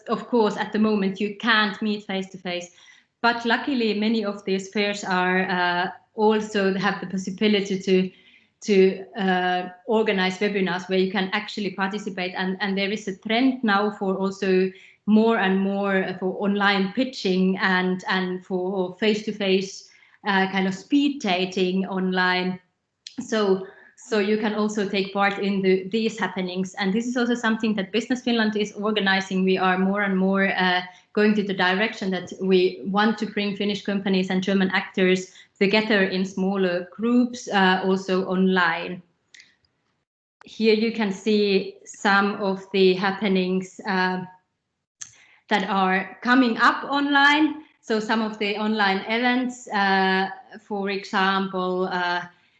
of course at the moment you can't meet face to face, but luckily many of these fairs are also have the possibility to organize webinars where you can actually participate, and there is a trend now for also more and more for online pitching and for face-to-face kind of speed dating online. So you can also take part in these happenings, and this is also something that Business Finland is organizing. We are more and more going to the direction that we want to bring Finnish companies and German actors together in smaller groups, also online. Here you can see some of the happenings that are coming up online. So some of the online events, for example,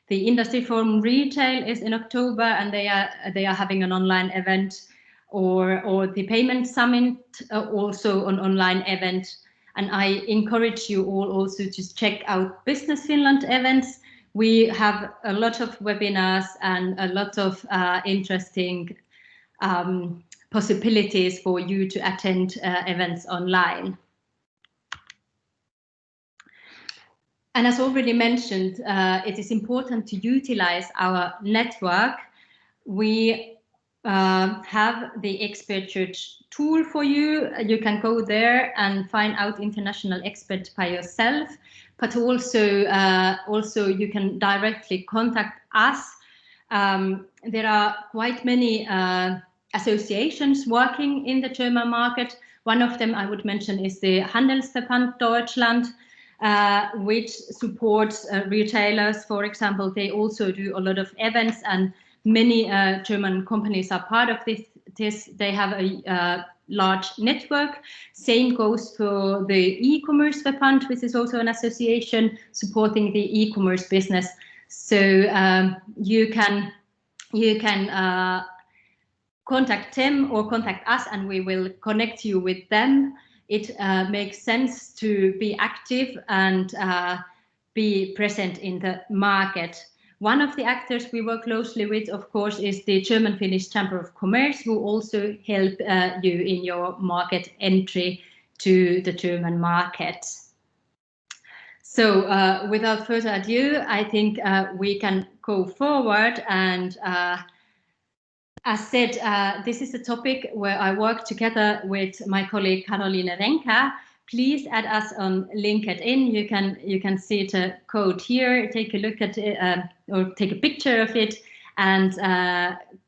the Industry Forum Retail is in October, and they are having an online event, or the Payment Summit, also an online event. And I encourage you all also to check out Business Finland events. We have a lot of webinars and a lot of interesting possibilities for you to attend events online. And as already mentioned, it is important to utilize our network. We have the Expert Church tool for you. You can go there and find out international experts by yourself, but also you can directly contact us. There are quite many associations working in the German market. One of them I would mention is the Handelsverband Deutschland, which supports retailers. For example, they also do a lot of events, and many German companies are part of this. They have a large network. Same goes for the e-commerce Verband, which is also an association supporting the e-commerce business. So you can contact them or contact us, and we will connect you with them. It makes sense to be active and be present in the market. One of the actors we work closely with, of course, is the German-Finnish Chamber of Commerce, who also help you in your market entry to the German market. So without further ado, I think we can go forward. And as said, this is a topic where I work together with my colleague Caroline Renka. Please add us on LinkedIn. You can see the code here. Take a look at it, or take a picture of it, and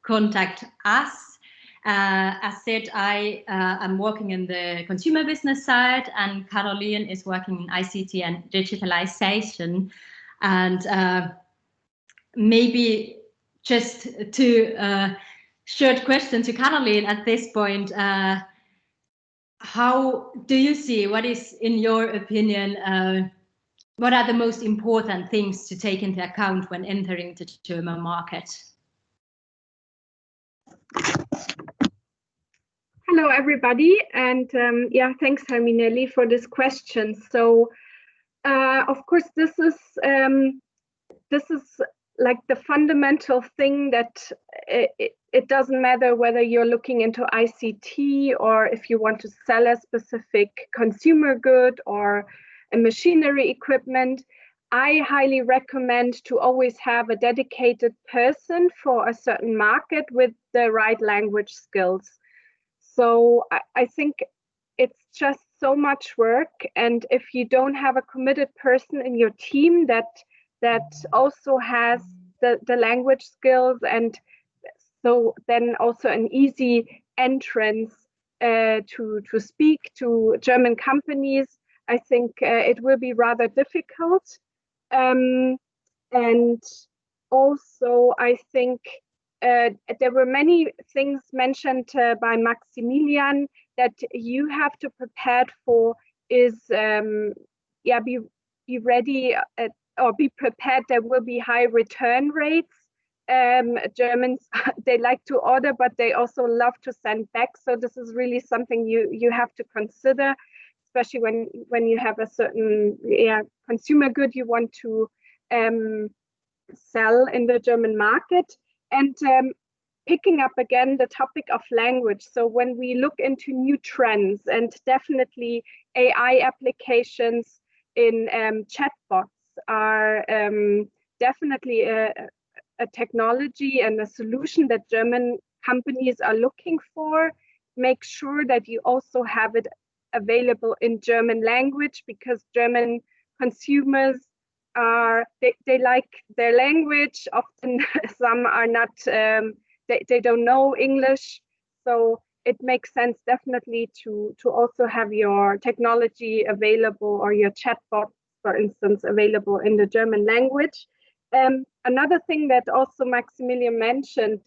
contact us. As said, I am working in the consumer business side, and Caroline is working in ICT and digitalization. And maybe just to short question to Caroline at this point. How do you see, what is, in your opinion, what are the most important things to take into account when entering the German market? Hello, everybody, and yeah, thanks, Herminelli, for this question. So, of course, this is like the fundamental thing that it doesn't matter whether you're looking into ICT or if you want to sell a specific consumer good or a machinery equipment. I highly recommend to always have a dedicated person for a certain market with the right language skills. So I think it's just so much work, and if you don't have a committed person in your team that also has the language skills, and so then also an easy entrance to speak to German companies, I think it will be rather difficult. And also, I think there were many things mentioned by Maximilian that you have to prepare for is, be ready or be prepared. There will be high return rates. Germans, they like to order, but they also love to send back. So this is really something you have to consider, especially when you have a certain consumer good you want to sell in the German market. And picking up again the topic of language. So when we look into new trends, and definitely AI applications in chatbots are definitely a technology and a solution that German companies are looking for. Make sure that you also have it available in German language, because German consumers they like their language. Often some are not, they don't know English. So it makes sense definitely to also have your technology available, or your chatbot, for instance, available in the German language. Another thing that also Maximilian mentioned,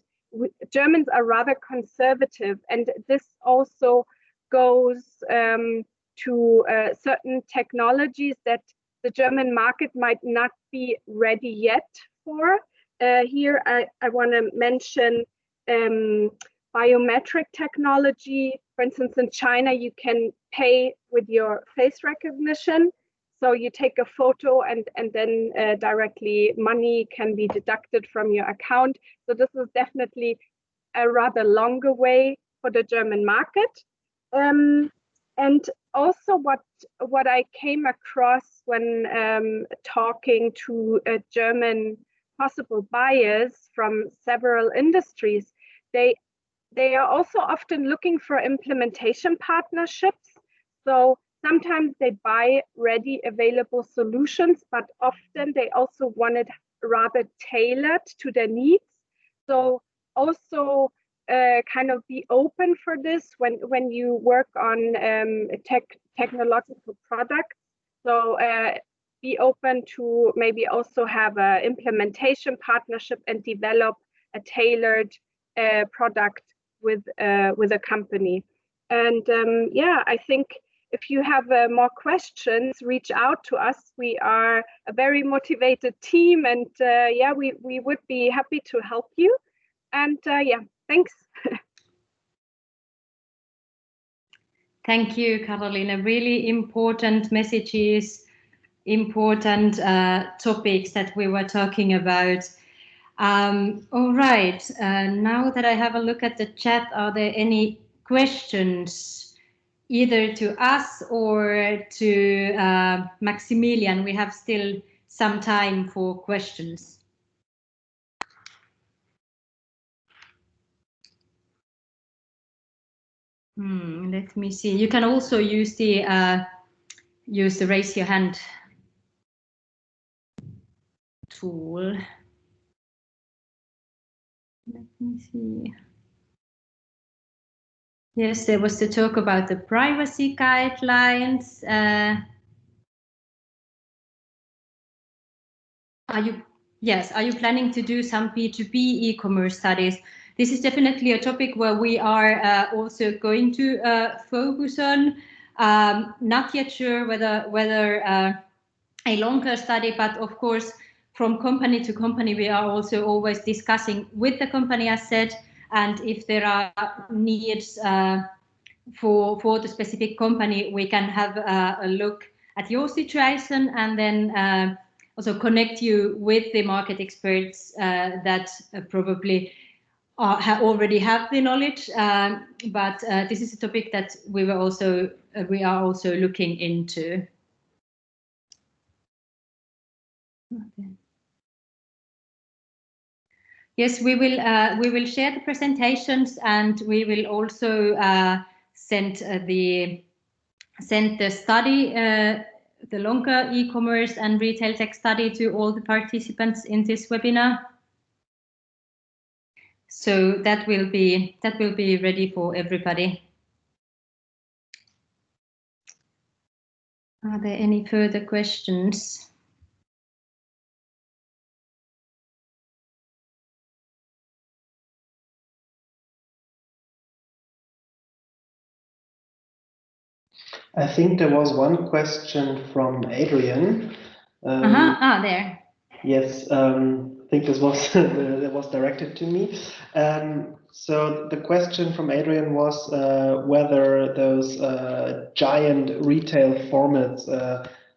Germans are rather conservative, and this also goes to certain technologies that the German market might not be ready yet for. Here I want to mention biometric technology. For instance, in China, you can pay with your face recognition. So you take a photo and then directly money can be deducted from your account. So this is definitely a rather longer way for the German market. And also what I came across when talking to German possible buyers from several industries, they are also often looking for implementation partnerships. So sometimes they buy ready available solutions, but often they also want it rather tailored to their needs. So also kind of be open for this when you work on technological products. So be open to maybe also have an implementation partnership and develop a tailored product with a company. And I think if you have more questions, reach out to us. We are a very motivated team, and we would be happy to help you. And thanks. Thank you, Carolina. Really important messages, important topics that we were talking about. All right, now that I have a look at the chat, are there any questions either to us or to Maximilian? We have still some time for questions. Let me see. You can also use the raise your hand tool. Let me see. Yes, there was the talk about the privacy guidelines. Are you planning to do some B2B e-commerce studies? This is definitely a topic where we are also going to focus on. Not yet sure whether a longer study, but of course, from company to company, we are also always discussing with the company, as said, and if there are needs for the specific company, we can have a look at your situation and then also connect you with the market experts that probably already have the knowledge. But this is a topic that we are also looking into. Okay. Yes, we will share the presentations, and we will also send the study, the longer e-commerce and retail tech study, to all the participants in this webinar. So that will be ready for everybody. Are there any further questions? I think there was one question from Adrian. There. Yes, I think this was that was directed to me. So the question from Adrian was whether those giant retail formats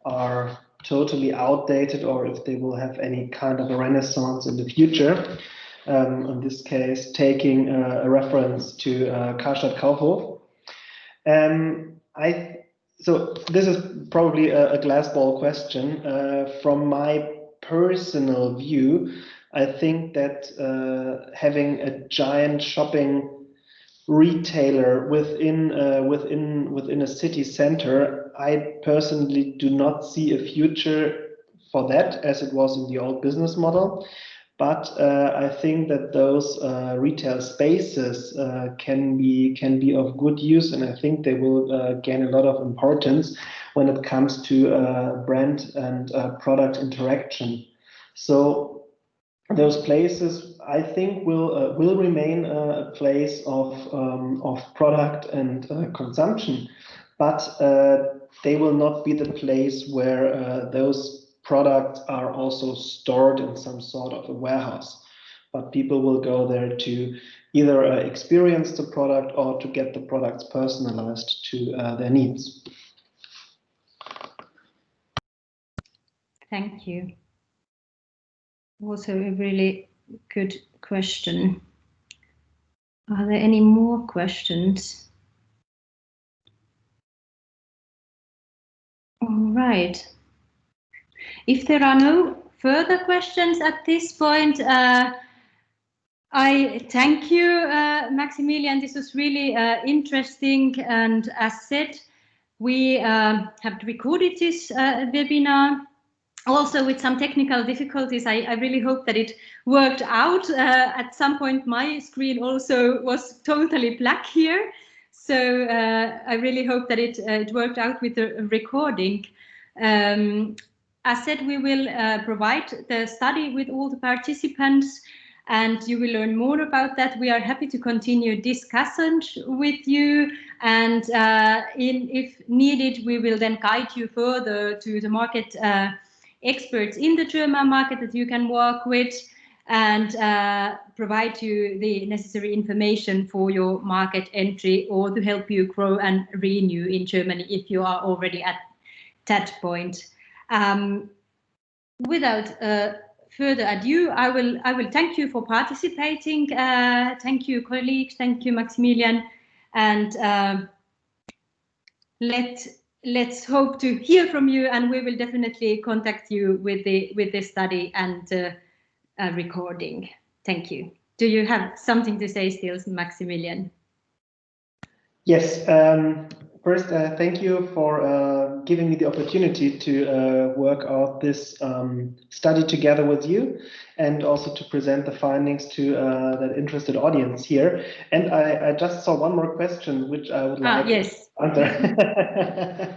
are totally outdated or if they will have any kind of a renaissance in the future. In this case, taking a reference to Karstadt Kaufhof. So this is probably a glass ball question. From my personal view, I think that having a giant shopping retailer within a city center, I personally do not see a future for that as it was in the old business model. But I think that those retail spaces can be of good use, and I think they will gain a lot of importance when it comes to brand and product interaction. So those places, I think, will remain a place of product and consumption, but they will not be the place where those products are also stored in some sort of a warehouse. But people will go there to either experience the product or to get the products personalized to their needs. Thank you. Also a really good question. Are there any more questions? All right. If there are no further questions at this point, I thank you, Maximilian. This was really interesting, and as said, we have recorded this webinar. Also with some technical difficulties, I really hope that it worked out. At some point, my screen also was totally black here. So I really hope that it worked out with the recording. As said, we will provide the study with all the participants, and you will learn more about that. We are happy to continue discussions with you, and if needed, we will then guide you further to the market experts in the German market that you can work with, and provide you the necessary information for your market entry or to help you grow and renew in Germany if you are already at that point. Without further ado, I will thank you for participating. Thank you, colleagues. Thank you, Maximilian, and let's hope to hear from you, and we will definitely contact you with the study and recording. Thank you. Do you have something to say still, Maximilian? Yes. First, thank you for giving me the opportunity to work out this study together with you, and also to present the findings to that interested audience here. And I just saw one more question, which I would like to answer.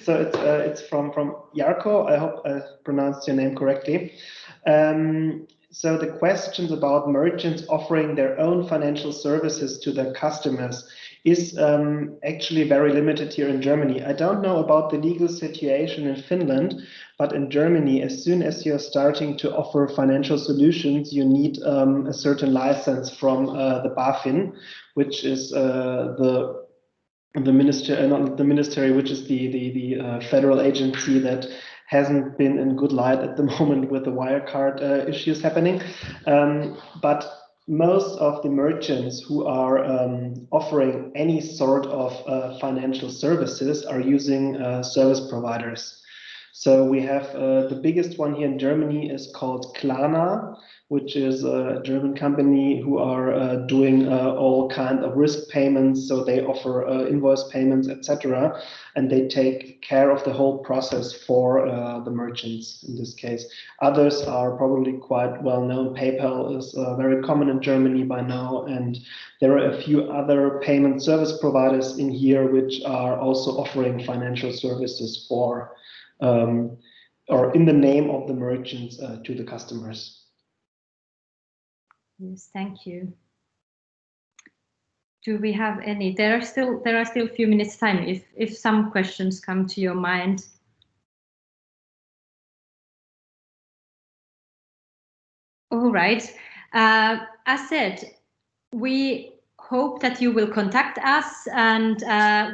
So it's from Jarko. I hope I pronounced your name correctly. So the questions about merchants offering their own financial services to their customers is actually very limited here in Germany. I don't know about the legal situation in Finland, but in Germany, as soon as you're starting to offer financial solutions, you need a certain license from the BaFin, which is the ministry, not the ministry, which is the federal agency that hasn't been in good light at the moment with the Wirecard issues happening. But most of the merchants who are offering any sort of financial services are using service providers. So we have the biggest one here in Germany is called Klarna, which is a German company who are doing all kind of risk payments. So they offer invoice payments, etc., and they take care of the whole process for the merchants in this case. Others are probably quite well known. PayPal is very common in Germany by now, and there are a few other payment service providers in here which are also offering financial services for or in the name of the merchants to the customers. Yes, thank you. Do we have any? There are still a few minutes time if some questions come to your mind. All right. As said, we hope that you will contact us, and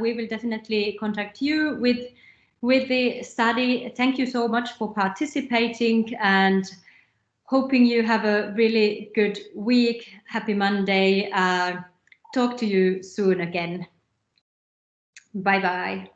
we will definitely contact you with the study. Thank you so much for participating, and hoping you have a really good week. Happy Monday. Talk to you soon again. Bye-bye.